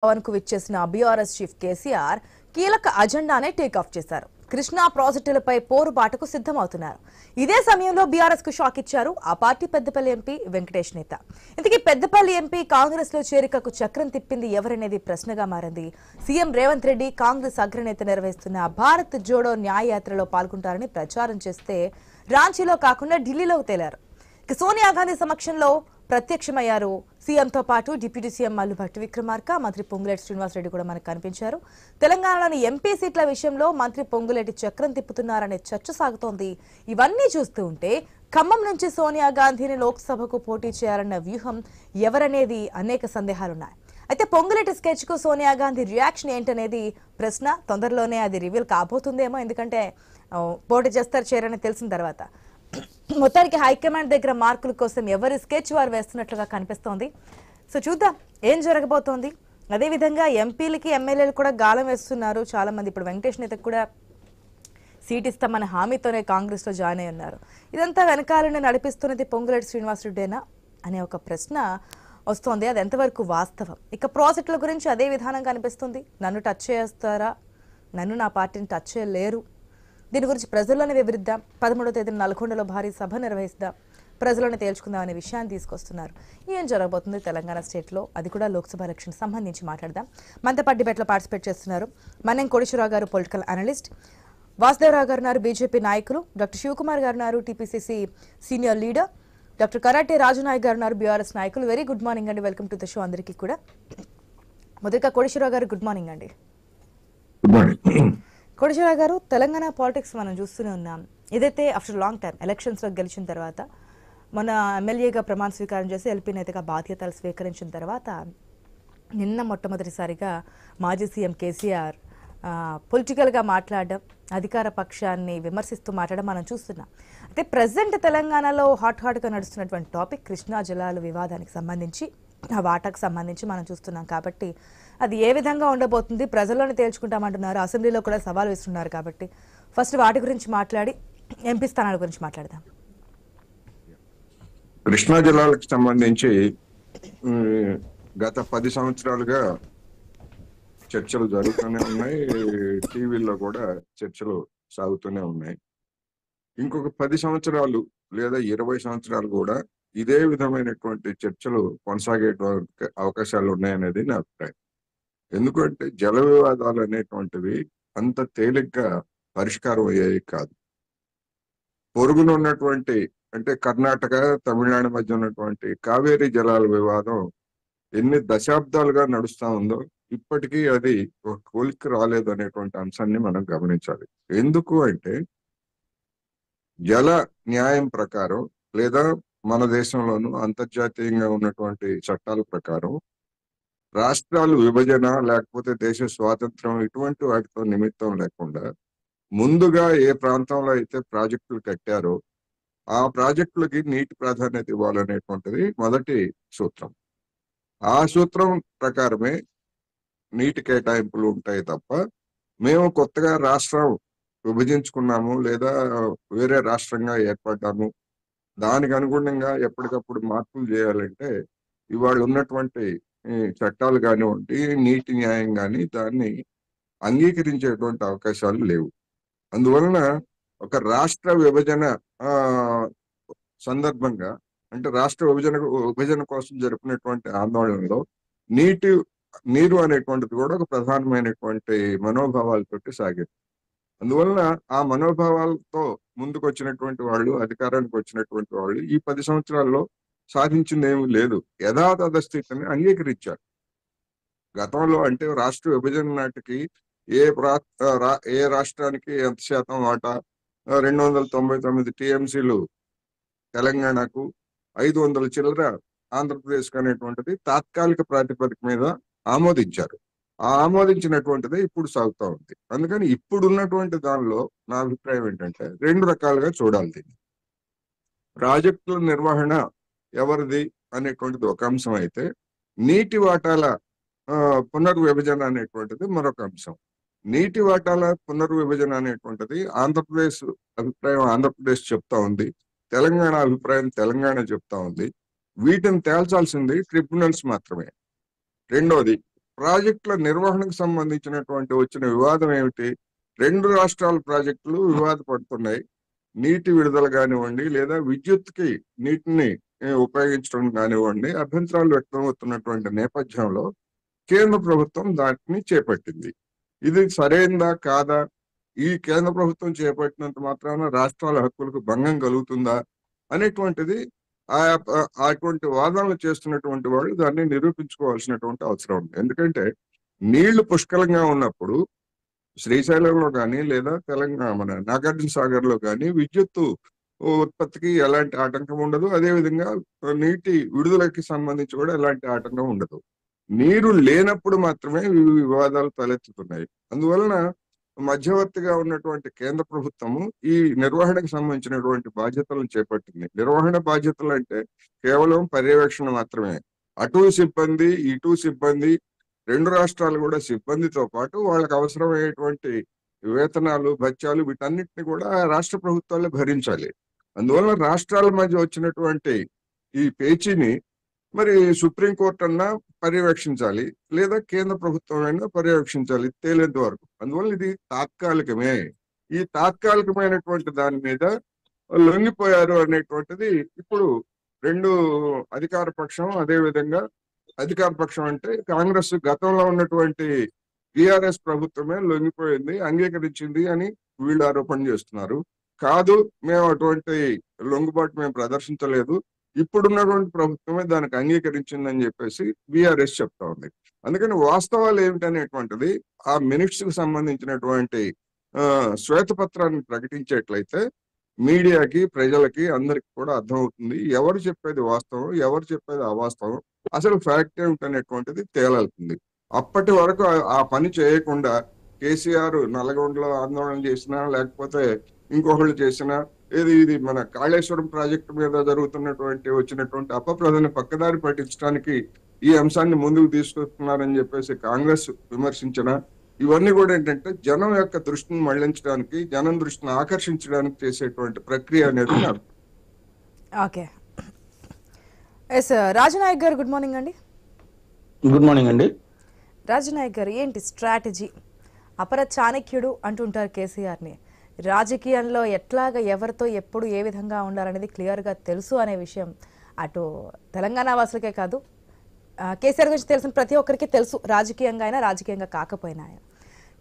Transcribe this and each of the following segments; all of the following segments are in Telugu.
పవన్కు విచ్చేసిన బీఆర్ఎస్ చీఫ్ కేసీఆర్ కీలక అజెండానే టేకాఫ్ చేశారు. కృష్ణా ప్రాజెక్టులపై పోరుబాటుకు సిద్ధమవుతున్నారు. ఇదే సమయంలో బీఆర్ఎస్ కు షాక్ ఇచ్చారు ఆ పార్టీ పెద్దపల్లి ఎంపీ వెంకటేష్ నేత. ఇంతకీ పెద్దపల్లి ఎంపీ కాంగ్రెస్ లో చేరికకు చక్రం తిప్పింది ఎవరనేది ప్రశ్నగా మారింది. సీఎం రేవంత్ రెడ్డి కాంగ్రెస్ అగ్రనేత నిర్వహిస్తున్న భారత్ జోడో న్యాయ యాత్రలో పాల్గొంటారని ప్రచారం చేస్తే రాంచీలో కాకుండా ఢిల్లీలో తేలారు. సోనియా గాంధీ సమక్షంలో ప్రత్యక్షమయ్యారు. సీఎంతో పాటు డిప్యూటీ సీఎం మల్లు భట్టి విక్రమార్క, మంత్రి పొంగులేటి శ్రీనివాసరెడ్డి కూడా మనకు కనిపించారు. తెలంగాణలోని ఎంపీ సీట్ల విషయంలో మంత్రి పొంగులేటి చక్రం తిప్పుతున్నారనే చర్చ సాగుతోంది. ఇవన్నీ చూస్తూ ఉంటే ఖమ్మం నుంచి సోనియా గాంధీని లోక్సభకు పోటీ చేయాలన్న వ్యూహం ఎవరనేది అనేక సందేహాలున్నాయి. అయితే పొంగులేటి స్కెచ్ కు సోనియా గాంధీ రియాక్షన్ ఏంటనేది ప్రశ్న. తొందరలోనే అది రివీల్ కాబోతుందేమో, ఎందుకంటే పోటీ చేస్తారు చేరని తెలిసిన తర్వాత. మొత్తానికి హైకమాండ్ దగ్గర మార్కుల కోసం ఎవరి స్కెచ్ వారు వేస్తున్నట్లుగా కనిపిస్తోంది. సో చూద్దాం ఏం జరగబోతోంది. అదేవిధంగా ఎంపీలకి ఎమ్మెల్యేలు కూడా గాలం వేస్తున్నారు చాలా మంది. ఇప్పుడు వెంకటేష్ నేతకు కూడా సీట్ ఇస్తామన్న హామీతోనే కాంగ్రెస్ లో జాయిన్ అయి ఉన్నారు. ఇదంతా వెనకాలనే నడిపిస్తున్నది పొంగులేటి శ్రీనివాసరెడ్డేనా అనే ఒక ప్రశ్న వస్తోంది. అది ఎంతవరకు వాస్తవం? ఇక ప్రాజెక్టుల గురించి అదే విధానం కనిపిస్తుంది. నన్ను టచ్ చేస్తారా, నన్ను నా పార్టీని టచ్ చేయలేరు, దీని గురించి ప్రజల్లోనే వివరిద్దాం, 13వ తేదీన నల్గొండలో భారీ సభ నిర్వహిస్తాం, ప్రజలను తేల్చుకుందాం అనే విషయాన్ని తీసుకొస్తున్నారు. ఏం జరగబోతుంది తెలంగాణ స్టేట్లో, అది కూడా లోక్సభ ఎలక్షన్ సంబంధించి మాట్లాడదాం. మనతో పాటు డిబేట్లో పార్టిసిపేట్ చేస్తున్నారు మన్నెం కోటేశ్వరరావు గారు, పొలిటికల్ అనలిస్ట్, వాసుదేవరావు గారు ఉన్నారు, బీజేపీ నాయకులు, డాక్టర్ శివకుమార్ గారు ఉన్నారు, TPCC senior leader, doctor karate Raju Naik గారు ఉన్నారు, బీఆర్ఎస్ నాయకులు. వెరీ గుడ్ మార్నింగ్ అండి, వెల్కమ్ టు ద షో అందరికీ కూడా. మొదటిగా కోటేశ్వరరావు గారు గుడ్ మార్నింగ్ అండి. కోటేశ్వరరావు గారు, తెలంగాణ పాలిటిక్స్ మనం చూస్తూనే ఉన్నాం. ఏదైతే ఆఫ్టర్ లాంగ్ టైం ఎలక్షన్స్లో గెలిచిన తర్వాత మన ఎమ్మెల్యేగా ప్రమాణ స్వీకారం చేసి ఎల్పీ నేతగా బాధ్యతలు స్వీకరించిన తర్వాత నిన్న మొట్టమొదటిసారిగా మాజీ సీఎం కేసీఆర్ పొలిటికల్గా మాట్లాడడం, అధికార పక్షాన్ని విమర్శిస్తూ మాట్లాడడం మనం చూస్తున్నాం. అయితే ప్రజెంట్ తెలంగాణలో హాట్గా నడుస్తున్నటువంటి టాపిక్ కృష్ణా జలాల వివాదానికి సంబంధించి, ఆ వాటాకు సంబంధించి మనం చూస్తున్నాం. కాబట్టి అది ఏ విధంగా ఉండబోతుంది, ప్రజల్లోనే తేల్చుకుంటామంటున్నారు, అసెంబ్లీలో కూడా సవాల్ వేస్తున్నారు. కాబట్టి ఫస్ట్ వాటి గురించి మాట్లాడి ఎంపీ స్థానాల గురించి మాట్లాడదాం. కృష్ణా జలాలకు సంబంధించి గత 10 సంవత్సరాలుగా చర్చలు జరుగుతూనే ఉన్నాయి. టీవీల్లో కూడా చర్చలు సాగుతూనే ఉన్నాయి. ఇంకొక 10 సంవత్సరాలు లేదా 20 సంవత్సరాలు కూడా ఇదే విధమైనటువంటి చర్చలు కొనసాగే అవకాశాలు ఉన్నాయనేది నా అభిప్రాయం. ఎందుకంటే జల వివాదాలు అనేటువంటివి అంత తేలిగ్గా పరిష్కారం అయ్యాయి కాదు. పొరుగున ఉన్నటువంటి అంటే కర్ణాటక, తమిళనాడు మధ్య ఉన్నటువంటి కావేరీ జలాల వివాదం ఎన్ని దశాబ్దాలుగా నడుస్తా ఉందో ఇప్పటికీ అది ఒక కొలిక్కి రాలేదు అనేటువంటి అంశాన్ని మనం గమనించాలి. ఎందుకు అంటే జల న్యాయం ప్రకారం లేదా మన దేశంలోనూ అంతర్జాతీయంగా ఉన్నటువంటి చట్టాల ప్రకారం రాష్ట్రాలు విభజన లేకపోతే దేశ స్వాతంత్రం ఇటువంటి వాటితో నిమిత్తం లేకుండా ముందుగా ఏ ప్రాంతంలో అయితే ప్రాజెక్టులు కట్టారో ఆ ప్రాజెక్టులకి నీటి ప్రాధాన్యత ఇవ్వాలనేటువంటిది మొదటి సూత్రం. ఆ సూత్రం ప్రకారమే నీటి కేటాయింపులు ఉంటాయి తప్ప మేము కొత్తగా రాష్ట్రం విభజించుకున్నాము లేదా వేరే రాష్ట్రంగా ఏర్పడ్డాము దానికి అనుగుణంగా ఎప్పటికప్పుడు మార్పులు చేయాలంటే ఇవాళ ఉన్నటువంటి చట్టాలు కానివ్వండి, నీటి న్యాయం కానీ దాన్ని అంగీకరించేటువంటి అవకాశాలు లేవు. అందువలన ఒక రాష్ట్ర విభజన సందర్భంగా అంటే రాష్ట్ర విభజన కోసం జరిపినటువంటి ఆందోళనలో నీరు అనేటువంటిది కూడా ఒక ప్రధానమైనటువంటి మనోభావాలతోటి సాగింది. అందువలన ఆ మనోభావాలతో ముందుకు వచ్చినటువంటి వాళ్ళు, అధికారానికి వచ్చినటువంటి వాళ్ళు ఈ 10 సంవత్సరాల్లో సాధించింది ఏమీ లేదు. యథాతథ స్థితిని అంగీకరించారు. గతంలో అంటే రాష్ట్ర విభజన నాటికి ఏ రాష్ట్రానికి ఎంత శాతం వాటా, 299 టీఎంసీలు తెలంగాణకు, 500 చిల్లర ఆంధ్రప్రదేశ్కి అనేటువంటిది తాత్కాలిక ప్రాతిపదిక మీద ఆమోదించారు. ఆ ఆమోదించినటువంటిది ఇప్పుడు సాగుతూ ఉంది. అందుకని ఇప్పుడు ఉన్నటువంటి దానిలో నా అభిప్రాయం ఏంటంటే 2 రకాలుగా చూడాలి దీన్ని. ప్రాజెక్టుల నిర్వహణ ఎవరిది అనేటువంటిది ఒక అంశం అయితే, నీటి వాటాల పునర్విభజన అనేటువంటిది మరొక అంశం. నీటి వాటాల పునర్విభజన అనేటువంటిది ఆంధ్రప్రదేశ్ అభిప్రాయం ఆంధ్రప్రదేశ్ చెప్తా ఉంది, తెలంగాణ అభిప్రాయం తెలంగాణ చెప్తా ఉంది. వీటిని తేల్చాల్సింది ట్రిబ్యునల్స్ మాత్రమే. రెండోది, ప్రాజెక్టుల నిర్వహణకు సంబంధించినటువంటి వచ్చిన వివాదం ఏమిటి? 2 రాష్ట్రాల ప్రాజెక్టులు వివాదపడుతున్నాయి. నీటి విడుదల కానివ్వండి, లేదా విద్యుత్కి నీటిని ఉపయోగించడం కానివ్వండి, అభ్యంతరాలు వ్యక్తమవుతున్నటువంటి నేపథ్యంలో కేంద్ర ప్రభుత్వం దాటిని చేపట్టింది. ఇది సరైందా కాదా? ఈ కేంద్ర ప్రభుత్వం చేపట్టినంత మాత్రాన రాష్ట్రాల హక్కులకు భంగం కలుగుతుందా అనేటువంటిది అటువంటి వాదనలు చేస్తున్నటువంటి వాళ్ళు దాన్ని నిరూపించుకోవాల్సినటువంటి అవసరం ఉంది. ఎందుకంటే నీళ్లు పుష్కలంగా ఉన్నప్పుడు శ్రీశైలంలో కానీ, లేదా తెలంగాణ మన నాగార్జున సాగర్ లో కానీ విద్యుత్తు ఉత్పత్తికి ఎలాంటి ఆటంకం ఉండదు. అదేవిధంగా నీటి విడుదలకి సంబంధించి కూడా ఎలాంటి ఆటంకం ఉండదు. నీరు లేనప్పుడు మాత్రమే వివాదాలు తలెత్తుతున్నాయి. అందువలన మధ్యవర్తిగా ఉన్నటువంటి కేంద్ర ప్రభుత్వము ఈ నిర్వహణకు సంబంధించినటువంటి బాధ్యతలను చేపట్టింది. నిర్వహణ బాధ్యతలు అంటే కేవలం పర్యవేక్షణ మాత్రమే. అటు సిబ్బంది, ఇటు సిబ్బంది, 2 రాష్ట్రాలు కూడా సిబ్బందితో పాటు వాళ్ళకి అవసరమైనటువంటి వేతనాలు, భత్యాలు వీటన్నిటిని కూడా రాష్ట్ర ప్రభుత్వాలే భరించాలి. అందువలన రాష్ట్రాల మధ్య వచ్చినటువంటి ఈ పేచీని మరి సుప్రీంకోర్టు అన్నా పర్యవేక్షించాలి, లేదా కేంద్ర ప్రభుత్వం అయినా పర్యవేక్షించాలి తేలేంత వరకు. అందువల్ల ఇది తాత్కాలికమే. ఈ తాత్కాలికమైనటువంటి దాని మీద లొంగిపోయారు అనేటువంటిది ఇప్పుడు 2 అధికార పక్షం, అదేవిధంగా అధికార పక్షం అంటే కాంగ్రెస్ గతంలో ఉన్నటువంటి టిఆర్ఎస్ ప్రభుత్వమే లొంగిపోయింది, అంగీకరించింది అని వీళ్ళు ఆరోపణ చేస్తున్నారు. కాదు, మేము అటువంటి లొంగుబాటు మేము ప్రదర్శించలేదు, ఇప్పుడున్నటువంటి ప్రభుత్వమే దానికి అంగీకరించిందని చెప్పేసి బీఆర్ఎస్ చెప్తా ఉంది. అందుకని వాస్తవాలు ఏమిటనేటువంటిది ఆ మినిట్స్ కు సంబంధించినటువంటి శ్వేతపత్రాన్ని ప్రకటించేట్లయితే మీడియాకి, ప్రజలకి, అందరికి కూడా అర్థమవుతుంది ఎవరు చెప్పేది వాస్తవం, ఎవరు చెప్పేది అవాస్తవం, అసలు ఫ్యాక్ట్ ఏమిటనేటువంటిది తేలాల్సింది. అప్పటి వరకు ఆ పని చేయకుండా కేసీఆర్ నల్గొండలో ఆందోళన చేసినా, లేకపోతే ఇంకొకళ్ళు చేసినా, ఇది మన కాళేశ్వరం ప్రాజెక్టు మీద వచ్చినటువంటి అపప్రదను పక్కదారి పట్టించడానికి ఈ అంశాన్ని ముందుకు తీసుకొస్తున్నారని చెప్పేసి కాంగ్రెస్ విమర్శించిన, ఇవన్నీ కూడా ఏంటంటే జనం యొక్క దృష్టిని మళ్లించడానికి, జనం దృష్టిని ఆకర్షించడానికి చేసేటువంటి ప్రక్రియ అనేది నాకు. ఓకే, ఎస్ రాజనాయక్ గారు, గుడ్ మార్నింగ్ అండి. గుడ్ మార్నింగ్ అండి. రాజనాయక్ గారు, ఏంటి స్ట్రాటజీ? అపర చాణక్యుడు అంటుంటారు కేసీఆర్ని. రాజకీయంలో ఎట్లాగ, ఎవరితో, ఎప్పుడు, ఏ విధంగా ఉండాలనేది క్లియర్గా తెలుసు అనే విషయం అటు తెలంగాణ వాసులకే కాదు, కేసీఆర్ గురించి తెలిసిన ప్రతి ఒక్కరికి తెలుసు, రాజకీయంగా అయినా రాజకీయంగా కాకపోయినా.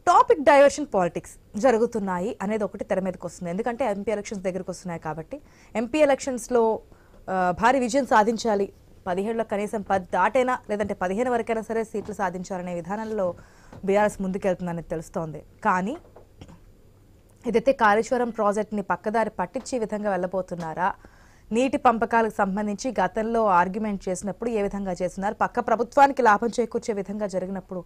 టాపిక్ డైవర్షన్ పాలిటిక్స్ జరుగుతున్నాయి అనేది ఒకటి తెర మీదకి వస్తుంది. ఎందుకంటే ఎంపీ ఎలక్షన్స్ దగ్గరకు వస్తున్నాయి కాబట్టి ఎంపీ ఎలక్షన్స్లో భారీ విజయం సాధించాలి, 17లో కనీసం 10 దాటైనా, లేదంటే 15 వరకైనా సరే సీట్లు సాధించాలనే విధానంలో బీఆర్ఎస్ ముందుకెళ్తుందని తెలుస్తోంది. కానీ ఏదైతే కాళేశ్వరం ప్రాజెక్ట్ని పక్కదారి పట్టించే విధంగా వెళ్ళబోతున్నారా, నీటి పంపకాలకు సంబంధించి గతంలో ఆర్గ్యుమెంట్ చేసినప్పుడు ఏ విధంగా చేస్తున్నారు, పక్క ప్రభుత్వానికి లాభం చేకూర్చే విధంగా జరిగినప్పుడు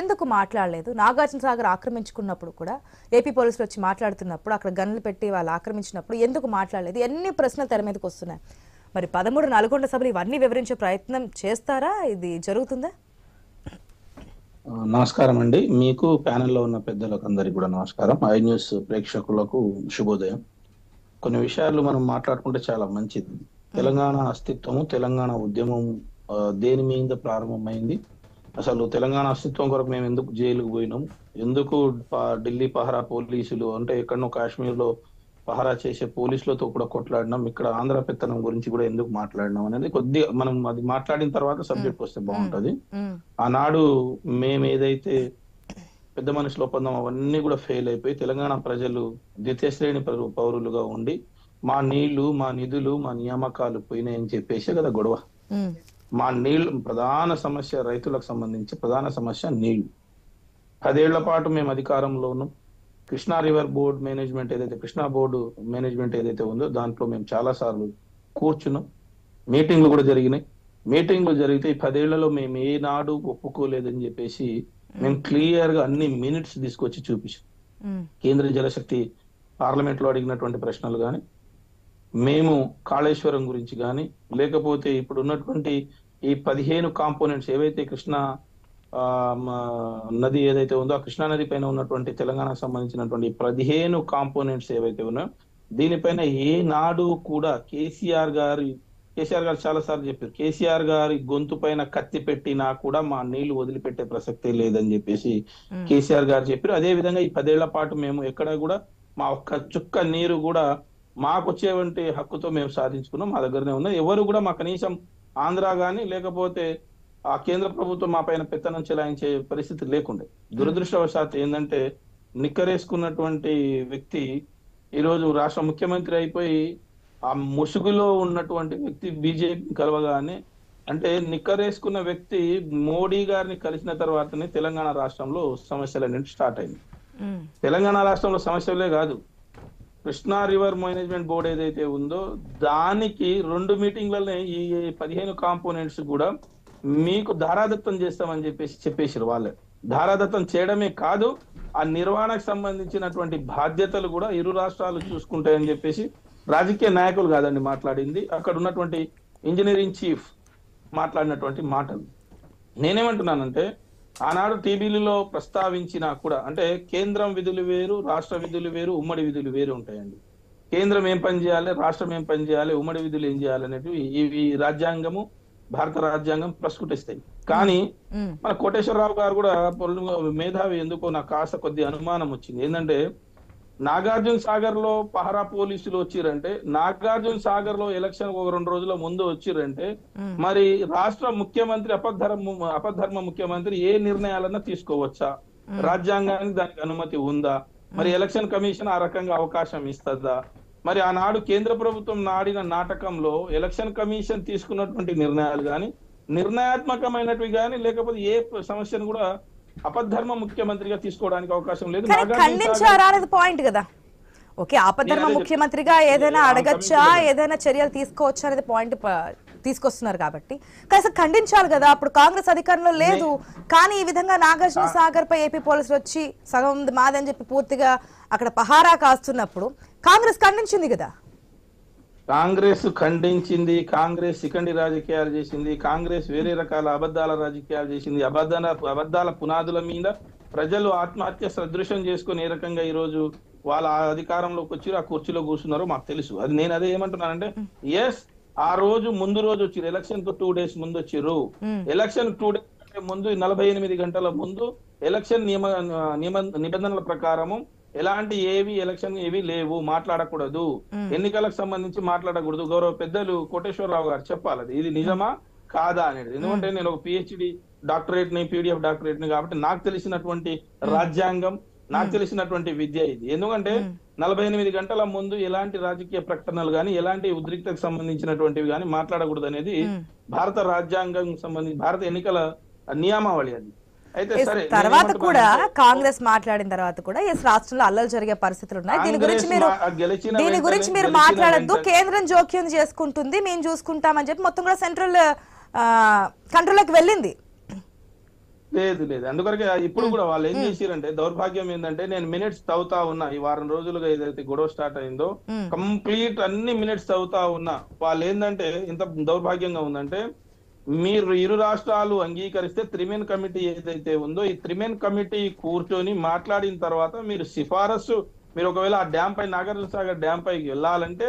ఎందుకు మాట్లాడలేదు, నాగార్జున సాగర్ ఆక్రమించుకున్నప్పుడు కూడా ఏపీ పోలీసులు వచ్చి మాట్లాడుతున్నప్పుడు, అక్కడ గన్నులు పెట్టి వాళ్ళు ఆక్రమించినప్పుడు ఎందుకు మాట్లాడలేదు, ఎన్ని ప్రశ్నలు తెర మీదకి వస్తున్నాయి. మరి 13 నల్గొండ సభలు ఇవన్నీ వివరించే ప్రయత్నం చేస్తారా? ఇది జరుగుతుందా? నమస్కారం అండి. మీకు ప్యానెల్లో ఉన్న పెద్దలకు అందరికి కూడా నమస్కారం. ఐ న్యూస్ ప్రేక్షకులకు శుభోదయం. కొన్ని విషయాలు మనం మాట్లాడుకుంటే చాలా మంచిది. తెలంగాణ అస్తిత్వము, తెలంగాణ ఉద్యమం దేని మీద ప్రారంభమైంది, అసలు తెలంగాణ అస్తిత్వం కొరకు మేము ఎందుకు జైలుకు పోయినాం, ఎందుకు ఢిల్లీ పహరా పోలీసులు అంటే ఎక్కడనో కాశ్మీర్లో పహరా చేసే పోలీసులతో కూడా కొట్లాడినాం, ఇక్కడ ఆంధ్ర పెత్తనం గురించి కూడా ఎందుకు మాట్లాడినాం అనేది కొద్దిగా మనం అది మాట్లాడిన తర్వాత సబ్జెక్ట్ వస్తే బాగుంటది. ఆనాడు మేము ఏదైతే పెద్ద మనుషుల ఒప్పందం అవన్నీ కూడా ఫెయిల్ అయిపోయి తెలంగాణ ప్రజలు ద్వితీయ శ్రేణి పౌరులుగా ఉండి మా నీళ్లు, మా నిధులు, మా నియామకాలు పోయినాయని చెప్పేసి కదా గొడవ. మా నీళ్లు ప్రధాన సమస్య, రైతులకు సంబంధించి ప్రధాన సమస్య నీళ్లు. 10 ఏళ్ల పాటు మేము అధికారంలో ఉన్నాం. కృష్ణా రివర్ బోర్డు మేనేజ్మెంట్ ఏదైతే, కృష్ణా బోర్డు మేనేజ్మెంట్ ఏదైతే ఉందో దాంట్లో మేము చాలా సార్లు కూర్చున్నాం, మీటింగ్లు కూడా జరిగినాయి. మీటింగ్లు జరిగితే ఈ 10 ఏళ్లలో మేము ఏనాడు ఒప్పుకోలేదని చెప్పేసి మేము క్లియర్ గా అన్ని మినిట్స్ తీసుకొచ్చి చూపించాం. కేంద్ర జలశక్తి పార్లమెంట్ లో అడిగినటువంటి ప్రశ్నలు కానీ, మేము కాళేశ్వరం గురించి కానీ, లేకపోతే ఇప్పుడు ఉన్నటువంటి ఈ 15 కాంపోనెంట్స్ ఏవైతే కృష్ణా నది ఏదైతే ఉందో ఆ కృష్ణా నది పైన ఉన్నటువంటి తెలంగాణకు సంబంధించినటువంటి 15 కాంపోనెంట్స్ ఏవైతే ఉన్నాయో దీనిపైన ఏ నాడు కూడా కేసీఆర్ గారి కేసీఆర్ గారు చాలా సార్లు చెప్పారు, కేసీఆర్ గారి గొంతు పైన కత్తి పెట్టినా కూడా మా నీళ్లు వదిలిపెట్టే ప్రసక్తే లేదని చెప్పేసి కేసీఆర్ గారు చెప్పారు. అదే విధంగా ఈ 10 ఏళ్ల పాటు మేము ఎక్కడ కూడా మా ఒక్క చుక్క నీరు కూడా మాకు వచ్చేవంటి హక్కుతో మేము సాధించుకున్నాం, మా దగ్గరనే ఉన్నది. ఎవరు కూడా మా కనీసం ఆంధ్ర గాని లేకపోతే ఆ కేంద్ర ప్రభుత్వం మా పైన పెత్తనం చెలాయించే పరిస్థితి లేకుండే. దురదృష్టవశాత్తు ఏంటంటే నిక్కరేసుకున్నటువంటి వ్యక్తి ఈరోజు రాష్ట్ర ముఖ్యమంత్రి అయిపోయి ఆ ముసుగులో ఉన్నటువంటి వ్యక్తి బీజేపీ కలవగానే, అంటే నిక్కరేసుకున్న వ్యక్తి మోడీ గారిని కలిసిన తర్వాతనే తెలంగాణ రాష్ట్రంలో సమస్యలన్నింటి స్టార్ట్ అయింది. తెలంగాణ రాష్ట్రంలో సమస్యలే కాదు, కృష్ణా రివర్ మేనేజ్మెంట్ బోర్డు ఏదైతే ఉందో దానికి 2 మీటింగ్లలో ఈ 15 కాంపోనెంట్స్ కూడా మీకు ధారాదత్తం చేస్తామని చెప్పేసారు. వాళ్ళే ధారాదత్తం చేయడమే కాదు, ఆ నిర్వహణకు సంబంధించినటువంటి బాధ్యతలు కూడా ఇరు రాష్ట్రాలు చూసుకుంటాయని చెప్పేసి రాజకీయ నాయకులు కాదండి మాట్లాడింది, అక్కడ ఉన్నటువంటి ఇంజనీరింగ్ చీఫ్ మాట్లాడినటువంటి మాటలు. నేనేమంటున్నానంటే ఆనాడు టీబీలో ప్రస్తావించినా కూడా, అంటే కేంద్రం విధులు వేరు, రాష్ట్ర విధులు వేరు, ఉమ్మడి విధులు వేరు ఉంటాయండి. కేంద్రం ఏం పని చేయాలి, రాష్ట్రం ఏం పని చేయాలి, ఉమ్మడి విధులు ఏం చేయాలి అనేటివి ఈ రాజ్యాంగము, భారత రాజ్యాంగం ప్రస్ఫుటిస్తాయి. కానీ మన కోటేశ్వరరావు గారు కూడా మేధావి, ఎందుకో నాకు కాస్త కొద్ది అనుమానం వచ్చింది. ఏంటంటే నాగార్జున సాగర్ లో పహరా పోలీసులు వచ్చిరంటే, నాగార్జున సాగర్ లో ఎలక్షన్ ఒక 2 రోజుల ముందు వచ్చిరంటే, మరి రాష్ట్ర ముఖ్యమంత్రి అపధర్మ ముఖ్యమంత్రి ఏ నిర్ణయాలన్నా తీసుకోవచ్చా? రాజ్యాంగానికి దానికి అనుమతి ఉందా? మరి ఎలక్షన్ కమిషన్ ఆ రకంగా అవకాశం ఇస్తుందా? మరి ఆనాడు కేంద్ర ప్రభుత్వం నాడిన నాటకంలో ఎలక్షన్ కమిషన్ తీసుకున్నటువంటి నిర్ణయాలు కానీ, నిర్ణయాత్మకమైనవి కానీ, లేకపోతే ఏ సమస్యను కూడా అపధర్మ ముఖ్యమంత్రిగా తీసుకోవడానికి అవకాశం లేదు. ఖండించారా అనేది పాయింట్ కదా. ఓకే, ఆపద్ధర్మ ముఖ్యమంత్రిగా ఏదైనా అడగచ్చా, ఏదైనా చర్యలు తీసుకోవచ్చా అనేది పాయింట్ తీసుకొస్తున్నారు కాబట్టి కనీసం ఖండించాలి కదా. అప్పుడు కాంగ్రెస్ అధికారంలో లేదు, కానీ ఈ విధంగా నాగార్జున సాగర్ పై ఏపీ పోలీసులు వచ్చి సగం మాదని చెప్పి పూర్తిగా అక్కడ పహారా కాస్తున్నప్పుడు కాంగ్రెస్ ఖండించింది కదా. కాంగ్రెస్ ఖండించింది, కాంగ్రెస్ శిఖండి రాజకీయాలు చేసింది, కాంగ్రెస్ వేరే రకాల అబద్ధాల రాజకీయాలు చేసింది. అబద్ధాల పునాదుల మీద ప్రజలు ఆత్మహత్య సదృశ్యం చేసుకుని ఏ రకంగా ఈ రోజు వాళ్ళ అధికారంలోకి వచ్చి ఆ కుర్చీలో కూర్చున్నారో మాకు తెలుసు. అది నేను అదే ఏమంటున్నానంటే, ఎస్ ఆ రోజు ముందు రోజు వచ్చారు, ఎలక్షన్ కు 2 days ముందు వచ్చారు. ఎలక్షన్ 2 days ముందు 48 గంటల ముందు ఎలక్షన్ నిబంధనల ప్రకారము ఎలాంటి ఎలక్షన్ ఏవి లేవు, మాట్లాడకూడదు, ఎన్నికలకు సంబంధించి మాట్లాడకూడదు. గౌరవ పెద్దలు కోటేశ్వరరావు గారు చెప్పాలి అది ఇది నిజమా కాదా అనేది. ఎందుకంటే నేను ఒక PhD డాక్టరేట్ ని, PDF డాక్టరేట్ ని, కాబట్టి నాకు తెలిసినటువంటి రాజ్యాంగం, నాకు తెలిసినటువంటి విద్య ఇది. ఎందుకంటే 48 గంటల ముందు ఎలాంటి రాజకీయ ప్రకటనలు గాని, ఎలాంటి ఉద్రిక్తకు సంబంధించినటువంటివి గాని మాట్లాడకూడదు అనేది భారత రాజ్యాంగం సంబంధించి భారత ఎన్నికల నియమావళి అది. అయితే సరే, తర్వాత కూడా కాంగ్రెస్ మాట్లాడిన తర్వాత కూడా రాష్ట్రంలో అల్లలు జరిగే పరిస్థితులు ఉన్నాయి. దీని గురించి మీరు మాట్లాడద్దు, కేంద్రం జోక్యం చేసుకుంటుంది, మేము చూసుకుంటామని చెప్పి మొత్తం కూడా సెంట్రల్ కంట్రోల్లోకి వెళ్ళింది. లేదు అందుకొరకే ఇప్పుడు కూడా వాళ్ళు ఏం చేసిరంటే, దౌర్భాగ్యం ఏంటంటే, నేను మినిట్స్ చదువుతా ఉన్నా, ఈ వారం రోజులుగా ఏదైతే గొడవ స్టార్ట్ అయిందో కంప్లీట్ అన్ని మినిట్స్ చదువుతా ఉన్నా. వాళ్ళు ఏంటంటే ఇంత దౌర్భాగ్యంగా ఉందంటే, మీరు ఇరు రాష్ట్రాలు అంగీకరిస్తే 3 కమిటీ ఏదైతే ఉందో, ఈ 3 కమిటీ కూర్చొని మాట్లాడిన తర్వాత మీరు సిఫారసు, మీరు ఒకవేళ ఆ డ్యామ్ పై, నాగార్జున సాగర్ డ్యామ్ పైకి వెళ్ళాలంటే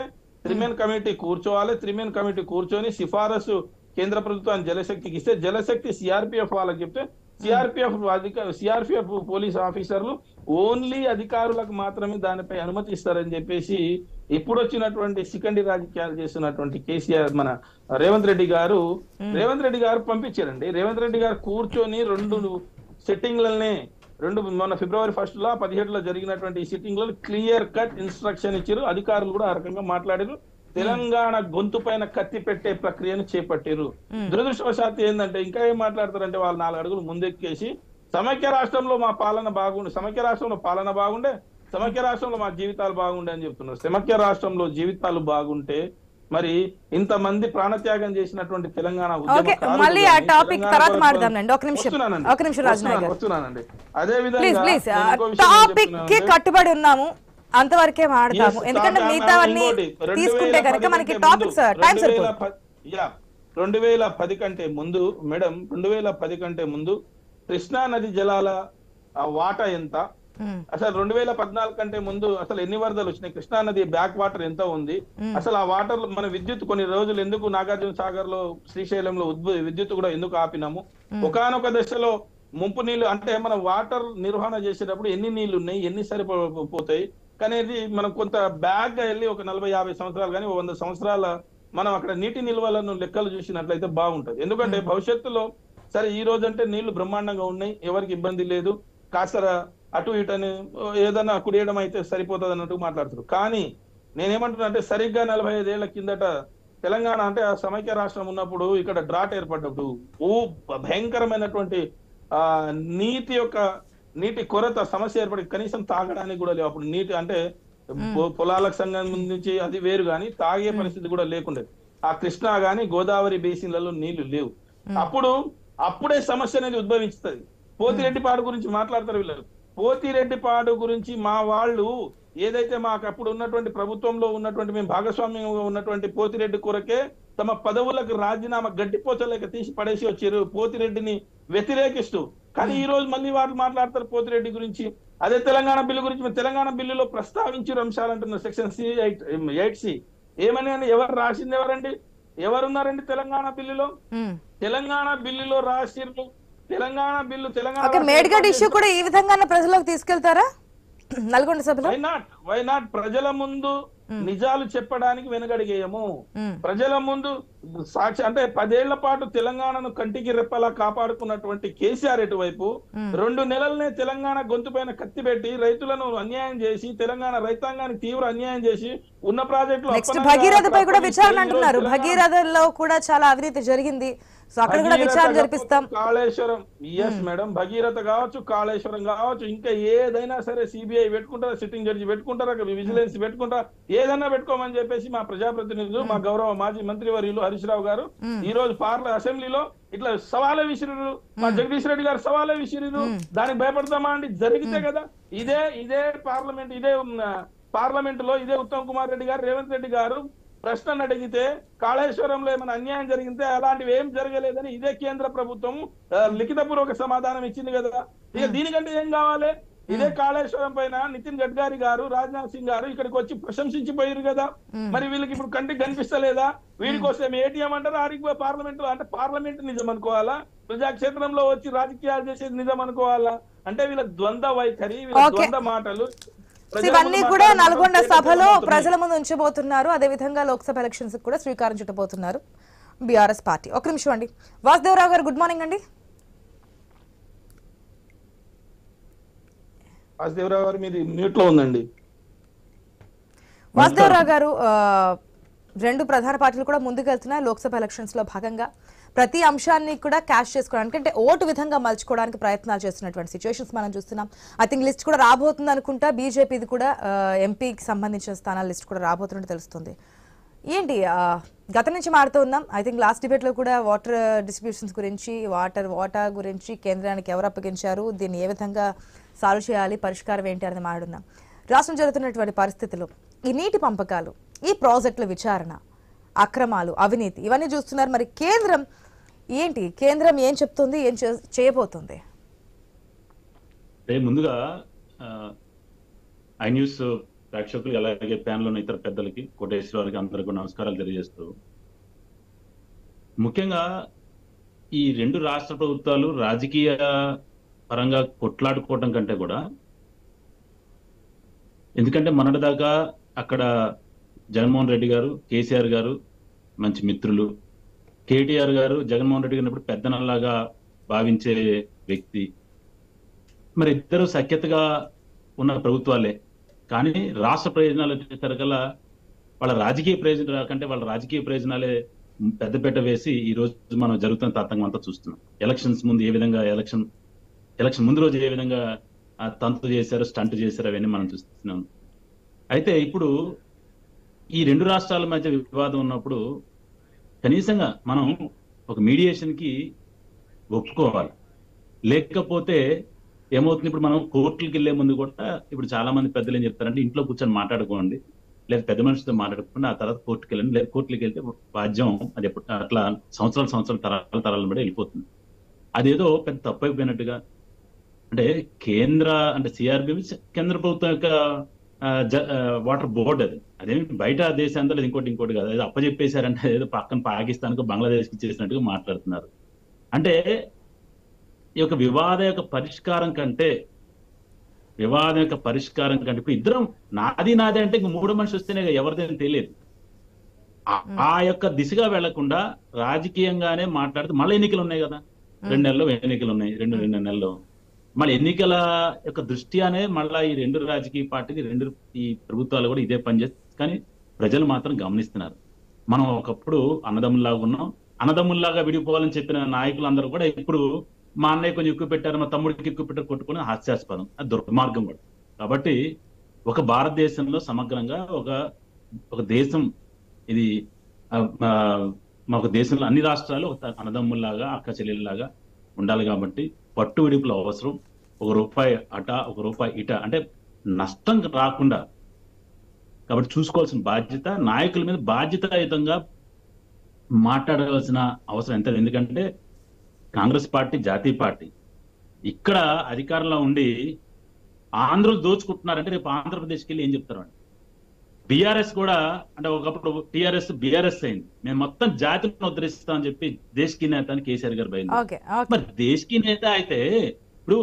3 కమిటీ కూర్చోవాలి. 3 కమిటీ కూర్చొని సిఫారసు కేంద్ర ప్రభుత్వాన్ని జలశక్తికి ఇస్తే, జలశక్తి సిఆర్పిఎఫ్ వాళ్ళకి చెప్తే, సిఆర్పిఎఫ్ పోలీస్ ఆఫీసర్లు ఓన్లీ అధికారులకు మాత్రమే దానిపై అనుమతి ఇస్తారని చెప్పేసి ఇప్పుడు వచ్చినటువంటి శిఖండి రాజకీయాలు చేస్తున్నటువంటి కేసీఆర్, మన రేవంత్ రెడ్డి గారు పంపించారండి. రేవంత్ రెడ్డి గారు కూర్చొని 2 సెట్టింగ్లనే మొన్న February 1 17లో జరిగినటువంటి సిట్టింగ్ లో క్లియర్ కట్ ఇన్స్ట్రక్షన్ ఇచ్చారు. అధికారులు కూడా ఆ రకంగా మాట్లాడారు. తెలంగాణ గొంతు పైన కత్తి పెట్టే ప్రక్రియను చేపట్టారు. దురదృష్టవశాత్తు ఏంటంటే, ఇంకా ఏం మాట్లాడతారంటే, వాళ్ళు 4 అడుగులు ముందెక్కేసి సమైక్య రాష్ట్రంలో మా పాలన బాగుండే, సమైక్య రాష్ట్రంలో పాలన బాగుండే, సమైక్య రాష్ట్రంలో మా జీవితాలు బాగుండే అని చెప్తున్నారు. సమైక్య రాష్ట్రంలో జీవితాలు బాగుంటే మరి ఇంతమంది ప్రాణత్యాగం చేసినటువంటి తెలంగాణ వస్తున్నానండి. అదే విధంగా కట్టుబడి ఉన్నాము, అంతవరకే మాట్లాడతాము. ఎందుకంటే మిగతావన్నీ తీసుకుంటే కనుక మనకి టాపిక్స్ టైం సరిపోదు. 2010 కంటే ముందు మేడం, 2010 కంటే ముందు కృష్ణా నది జలాల వాటా ఎంత, అసలు 2014 కంటే ముందు అసలు ఎన్ని వరదలు వచ్చినాయి, కృష్ణా నది బ్యాక్ వాటర్ ఎంత ఉంది, అసలు ఆ వాటర్ మన విద్యుత్ కొన్ని రోజులు ఎందుకు నాగార్జున సాగర్ లో శ్రీశైలంలో విద్యుత్ కూడా ఎందుకు ఆపినాము, ఒకానొక దశలో ముంపు నీళ్లు అంటే మన వాటర్ నిర్వహణ చేసేటప్పుడు ఎన్ని నీళ్లు ఉన్నాయి, ఎన్ని సరిపోతాయి అనేది మనం కొంత బ్యాక్ గా వెళ్ళి ఒక 40-50 సంవత్సరాలు కానీ 100 సంవత్సరాల మనం అక్కడ నీటి నిల్వలను లెక్కలు చూసినట్లయితే బాగుంటది. ఎందుకంటే భవిష్యత్తులో సరే ఈ రోజు అంటే నీళ్లు బ్రహ్మాండంగా ఉన్నాయి, ఎవరికి ఇబ్బంది లేదు, కాస్త అటు ఇటు అని ఏదైనా కుడియడం అయితే సరిపోతుంది అన్నట్టు మాట్లాడుతారు. కానీ నేనేమంటున్నా అంటే సరిగ్గా 45 ఏళ్ల కిందట తెలంగాణ అంటే ఆ సమైక్య రాష్ట్రం ఉన్నప్పుడు ఇక్కడ డ్రాట్ ఏర్పడ్డప్పుడు భయంకరమైనటువంటి నీటి కొరత సమస్య ఏర్పడి కనీసం తాగడానికి కూడా లేవు. అప్పుడు నీటి అంటే పొలాలకు సంబంధించి అది వేరు కానీ తాగే పరిస్థితి కూడా లేకుండే. ఆ కృష్ణా గాని గోదావరి బేసిన్లలో నీళ్లు లేవు. అప్పుడే సమస్య అనేది ఉద్భవిస్తుంది. పోతిరెడ్డిపాడు గురించి మాట్లాడతారు వీళ్ళు. పోతిరెడ్డిపాడు గురించి మా వాళ్ళు ఏదైతే మాకు అప్పుడు ఉన్నటువంటి ప్రభుత్వంలో ఉన్నటువంటి మేము భాగస్వామ్యంగా ఉన్నటువంటి పోతిరెడ్డి కొరకే తమ పదవులకు రాజీనామా గడ్డిపోచలేక తీసి పడేసి వచ్చారు పోతిరెడ్డిని వ్యతిరేకిస్తూ. కానీ ఈ రోజు మళ్ళీ వాళ్ళు మాట్లాడతారు పోతిరెడ్డి గురించి. అదే తెలంగాణ బిల్లు గురించి తెలంగాణ బిల్లులో ప్రస్తావించిన అంశాలు అంటున్నారు. సెక్షన్ 8C ఏమని అని ఎవరు రాసింది ఎవరండి, ఎవరున్నారండి తెలంగాణ బిల్లులో? తెలంగాణ బిల్లులో రాసిర్రు తెలంగాణ బిల్లు తెలంగాణ మేడ్గఢ్ ఇష్యూ కూడా ఈ విధంగా ప్రజలకు తీసుకెళ్తారా నల్గొండ సభలో? వై నాట్ ప్రజల ముందు నిజాలు చెప్పడానికి వెనగడిగేయము. ప్రజల ముందు సాక్షి అంటే 10 ఏళ్ల పాటు తెలంగాణను కంటికి రెప్పలా కాపాడుకున్నటువంటి కేసీఆర్ ఎటువైపు 2 నెలలనే తెలంగాణ గొంతు పైన కత్తి పెట్టి రైతులను అన్యాయం చేసి తెలంగాణ రైతాంగానికి తీవ్ర అన్యాయం చేసి ఉన్న ప్రాజెక్టులు భగీరథపై కూడా విచారణ అంటున్నారు. భగీరథలో కూడా చాలా అవినీతి జరిగింది, సో అక్కడ కూడా విచారణ జరిపిస్తాం. కాళేశ్వరం ఎస్ మేడం, భగీరథ కావచ్చు, కాళేశ్వరం కావచ్చు, ఇంకా ఏదైనా సరే సిబిఐ పెట్టుకుంటారా, సిట్టింగ్ జడ్జి పెట్టుకుంటారా, విజిలెన్స్ పెట్టుకుంటారా, ఏదైనా పెట్టుకోమని చెప్పేసి మా ప్రజాప్రతినిధులు మా గౌరవ మాజీ మంత్రి వర్యులు హరీష్ రావు గారు ఈ రోజు అసెంబ్లీలో ఇట్లా సవాలే విసిరు. మా జగదీష్ రెడ్డి గారు సవాలే విసిరు. దానికి భయపడతామా అండి? జరిగితే కదా ఇదే పార్లమెంట్ లో ఇదే ఉత్తమ్ కుమార్ రెడ్డి గారు రేవంత్ రెడ్డి గారు ప్రశ్నను అడిగితే కాళేశ్వరంలో ఏమైనా అన్యాయం జరిగితే అలాంటివి ఏం జరగలేదని ఇదే కేంద్ర ప్రభుత్వం లిఖితపూర్వక సమాధానం ఇచ్చింది కదా. ఇక దీనికంటే ఏం కావాలి? ఇదే కాళేశ్వరం పైన నితిన్ గడ్కరీ గారు రాజ్నాథ్ సింగ్ గారు ఇక్కడికి వచ్చి ప్రశంసించిపోయారు కదా. మరి వీళ్ళకి ఇప్పుడు కంటికి కనిపిస్తలేదా? వీడికి వస్తే ఏటీఎం అంటారు, ఆడికి పార్లమెంట్ అంటే పార్లమెంట్ నిజం అనుకోవాలా, ప్రజాక్షేత్రంలో వచ్చి రాజకీయాలు చేసేది నిజం అనుకోవాలా? అంటే వీళ్ళ ద్వంద్వ వైఖరి, వీళ్ళ ద్వంద్వ మాటలు ఇవన్నీ కూడా నల్గొండ సభలో ప్రజల ముందు ఉంచబోతున్నారు. అదే విధంగా లోక్సభ ఎలక్షన్స్ కూడా శ్రీకారం చుట్టబోతున్నారు బీఆర్ఎస్ పార్టీ. ఒక నిమిషం అండి, వాసుదేవరావు గారు గుడ్ మార్నింగ్ అండి. వాసుదేవరావు గారు మీరు మ్యూట్ లో ఉందండి. వాసుదేవరావు గారు, 2 ప్రధాన పార్టీలు కూడా ముందుకెళ్తున్నాయి లోక్సభ ఎలక్షన్స్ లో భాగంగా. ప్రతి అంశాన్ని కూడా క్యాష్ చేసుకోవడానికి అంటే ఓటు విధంగా మలుచుకోవడానికి ప్రయత్నాలు చేస్తున్నటువంటి సిచ్యువేషన్స్ మనం చూస్తున్నాం. ఐ థింక్ లిస్ట్ కూడా రాబోతుంది అనుకుంటా. బీజేపీది కూడా ఎంపీకి సంబంధించిన స్థానాల లిస్ట్ కూడా రాబోతున్నట్టు తెలుస్తుంది. ఏంటి గత నుంచి మారుతూ ఉన్నాం. ఐ థింక్ లాస్ట్ డిబేట్ లో కూడా వాటర్ డిస్ట్రిబ్యూషన్స్ గురించి, వాటా గురించి కేంద్రానికి ఎవరు అప్పగించారు, దీన్ని ఏ విధంగా సాల్వ్ చేయాలి, పరిష్కారం ఏంటి అనేది మాట్లాడున్నాం. రాష్ట్రం జరుగుతున్నటువంటి పరిస్థితులు, ఈ నీటి పంపకాలు, ఈ ప్రాజెక్టుల విచారణ, అక్రమాలు, అవినీతి ఇవన్నీ చూస్తున్నారు. మరి కేంద్రం ఏం చెప్తుంది, ఏం చేయబోతుంది? ముందుగా ఐ న్యూస్ ప్రేక్షకులు అలాగే ప్యానల్ ఉన్న ఇతర పెద్దలకి, కోటేశ్వర గారికి అందరికీ నమస్కారాలు తెలియజేస్తూ, ముఖ్యంగా ఈ 2 రాష్ట్ర ప్రభుత్వాలు రాజకీయ పరంగా కొట్లాడుకోవటం కంటే కూడా, ఎందుకంటే మొన్నటిదాకా అక్కడ జగన్మోహన్ రెడ్డి గారు, కేసీఆర్ గారు మంచి మిత్రులు, కేటీఆర్ గారు జగన్మోహన్ రెడ్డి గారినప్పుడు పెద్దనల్లాగా భావించే వ్యక్తి. మరి ఇద్దరు సఖ్యతగా ఉన్న ప్రభుత్వాలే. కానీ రాష్ట్ర ప్రయోజనాలు వచ్చేసరికల్లా వాళ్ళ రాజకీయ ప్రయోజనాల కంటే వాళ్ళ రాజకీయ ప్రయోజనాలే పెద్దపీట వేసి ఈ రోజు మనం జరుగుతున్న తతంగం అంతా చూస్తున్నాం. ఎలక్షన్స్ ముందు ఏ విధంగా ఎలక్షన్ ముందు రోజు ఏ విధంగా తంతు చేశారు, స్టంట్ చేశారు, అవన్నీ మనం చూస్తున్నాం. అయితే ఇప్పుడు ఈ 2 రాష్ట్రాల మధ్య వివాదం ఉన్నప్పుడు కనీసంగా మనం ఒక మీడియేషన్ కి ఒప్పుకోవాలి. లేకపోతే ఏమవుతుంది, ఇప్పుడు మనం కోర్టులకు వెళ్లే ముందు కూడా ఇప్పుడు చాలా మంది పెద్దలు ఏం చెప్తారంటే ఇంట్లో కూర్చొని మాట్లాడుకోండి, లేదా పెద్ద మనుషులతో మాట్లాడుకోండి, ఆ తర్వాత కోర్టుకు వెళ్ళండి, లేదా కోర్టులకు వెళ్తే వాద్యం అది ఎప్పుడు అట్లా సంవత్సరాలు తరాలు బట్టి వెళ్ళిపోతుంది. అదేదో పెద్ద తప్పు అయిపోయినట్టుగా అంటే సిఆర్బి కేంద్ర ప్రభుత్వం యొక్క వాటర్ బోర్డు అదేమి బయట దేశాంతో లేదు, ఇంకోటి కాదు. అది అప్పచెప్పేశారంటే ఏదో పక్కన పాకిస్తాన్కు బంగ్లాదేశ్కి చేసినట్టుగా మాట్లాడుతున్నారు. అంటే ఈ యొక్క వివాదం యొక్క పరిష్కారం కంటే ఇప్పుడు ఇద్దరం నాది అంటే ఇంక మూడో మనిషి వస్తేనే ఎవరిదేని తెలియదు. ఆ యొక్క దిశగా వెళ్లకుండా రాజకీయంగానే మాట్లాడితే మళ్ళీ ఎన్నికలు ఉన్నాయి కదా, 2 నెలల్లో ఎన్నికలు ఉన్నాయి, 2 నెలల్లో మళ్ళీ ఎన్నికల యొక్క దృష్ట్యానే మళ్ళా ఈ 2 రాజకీయ పార్టీలు 2 ఈ ప్రభుత్వాలు కూడా ఇదే పనిచేస్తుంది. కానీ ప్రజలు మాత్రం గమనిస్తున్నారు. మనం ఒకప్పుడు అన్నదమ్ముల్లాగా ఉన్నాం, అన్నదమ్ముల్లాగా విడిపోవాలని చెప్పిన నాయకులందరూ కూడా ఇప్పుడు మా అన్నయ్య కొంచెం ఎక్కువ పెట్టారు, మా తమ్ముడికి ఎక్కువ పెట్టారు కొట్టుకుని హాస్యాస్పదం, అది దుర్మార్గం కూడా. కాబట్టి ఒక భారతదేశంలో సమగ్రంగా ఒక దేశం ఇది మాకు దేశంలో అన్ని రాష్ట్రాలు ఒక అన్నదమ్ముల్లాగా అక్క చెల్లెల్లాగా ఉండాలి. కాబట్టి పట్టు విడుపుల అవసరం. ₹1 అట ₹1 ఇట అంటే నష్టం రాకుండా కాబట్టి చూసుకోవాల్సిన బాధ్యత నాయకుల మీద బాధ్యతాయుతంగా మాట్లాడవలసిన అవసరం ఎంత. ఎందుకంటే కాంగ్రెస్ పార్టీ జాతీయ పార్టీ ఇక్కడ అధికారంలో ఉండి ఆంధ్రులు దోచుకుంటున్నారంటే రేపు ఆంధ్రప్రదేశ్కి వెళ్ళి ఏం చెప్తారు అంటే బీఆర్ఎస్ కూడా అంటే ఒకప్పుడు టీఆర్ఎస్ బీఆర్ఎస్ అయింది, మేము మొత్తం జాతిని ఉద్ధరిస్తామని చెప్పి దేశకి నేత అని కేసీఆర్ గారు బయలుదేరి. మరి దేశకి నేత అయితే ఇప్పుడు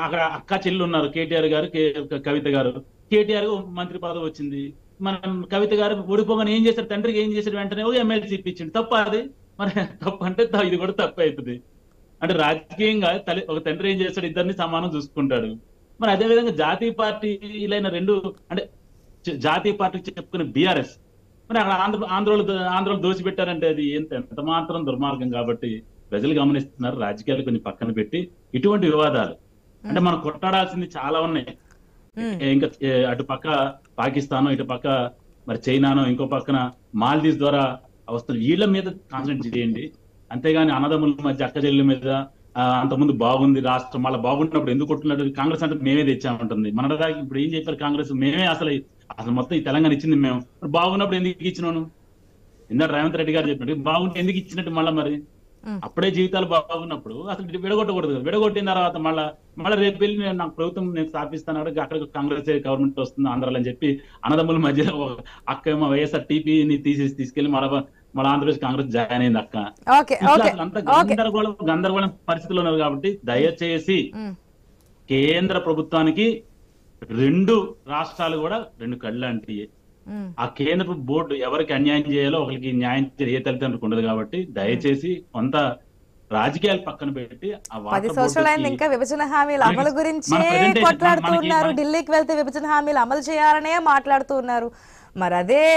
అక్కడ అక్క చెల్లి ఉన్నారు, కేటీఆర్ గారు కవిత గారు. కేటీఆర్ మంత్రి పదవి వచ్చింది, మనం కవిత గారు ఓడిపోగానే ఏం చేశారు, తండ్రికి ఏం చేశారు, వెంటనే ఎమ్మెల్సీ ఇప్పించింది. తప్ప అది మరి తప్పు అంటే ఇది కూడా తప్పు అవుతుంది. అంటే రాజకీయంగా ఒక తండ్రి ఏం చేస్తాడు, ఇద్దరిని సమానం చూసుకుంటాడు. మరి అదేవిధంగా జాతీయ పార్టీలైన 2 అంటే జాతీయ పార్టీకి చెప్పుకునే బీఆర్ఎస్ మరి అక్కడ ఆంధ్రలో దోచిపెట్టారంటే అది ఎంత మాత్రం దుర్మార్గం. కాబట్టి ప్రజలు గమనిస్తున్నారు. రాజకీయాలు కొంచెం పక్కన పెట్టి ఇటువంటి వివాదాలు అంటే మనం కొట్టాడాల్సింది చాలా ఉన్నాయి. ఇంకా అటు పక్క పాకిస్తానో, ఇటు పక్క మరి చైనానో, ఇంకో పక్కన మాల్దీవ్స్ ద్వారా వస్తున్న వీళ్ళ మీద కాన్సన్ట్రేట్ చేయండి. అంతేగాని అన్నదమ్ముల మధ్య అక్క చెల్లెల మీద అంతకుముందు బాగుంది రాష్ట్రం మళ్ళీ బాగుంటున్నప్పుడు ఎందుకు కొట్టున్నట్టు కాంగ్రెస్ అంటే మేమే తెచ్చామంటుంది. మన దాకా ఇప్పుడు ఏం చెప్పారు కాంగ్రెస్, మేమే అసలు మొత్తం ఈ తెలంగాణ ఇచ్చింది మేము, బాగున్నప్పుడు ఎందుకు ఇచ్చినాను? ఇందాక రేవంత్ రెడ్డి గారు చెప్పినట్టు బాగుంటే ఎందుకు ఇచ్చినట్టు మరి అప్పుడే జీవితాలు బాగున్నప్పుడు అసలు విడగొట్టకూడదు. విడగొట్టిన తర్వాత మళ్ళీ రేపు వెళ్ళి నాకు ప్రభుత్వం నేను స్థాపిస్తాను అక్కడ కాంగ్రెస్ గవర్నమెంట్ వస్తుంది ఆంధ్రాలో అని చెప్పి అన్నదమ్ముల మధ్యలో అక్క వైఎస్ఆర్ టీపీని తీసుకెళ్లి మన ఆంధ్రప్రదేశ్ కాంగ్రెస్ జాయిన్ అయింది అక్క. అంత గందరగోళం పరిస్థితులు ఉన్నారు. కాబట్టి దయచేసి కేంద్ర ప్రభుత్వానికి 2 రాష్ట్రాలు కూడా 2 కళ్ళు లాంటివి. ఆ కేంద్ర బోర్డు ఎవరికి అన్యాయం చేయాలో ఒకరికి న్యాయం ఏ తల్లిదండ్రులకు ఉండదు. కాబట్టి దయచేసి కొంత రాజకీయాలు పక్కన పెట్టి 10 సంవత్సరాలైంది ఇంకా విభజన హామీల అమలు గురించే కొట్లాడుతూ ఉన్నారు. ఢిల్లీకి వెళ్తే విభజన హామీలు అమలు చేయాలనే మాట్లాడుతూ ఉన్నారు. మరి అదే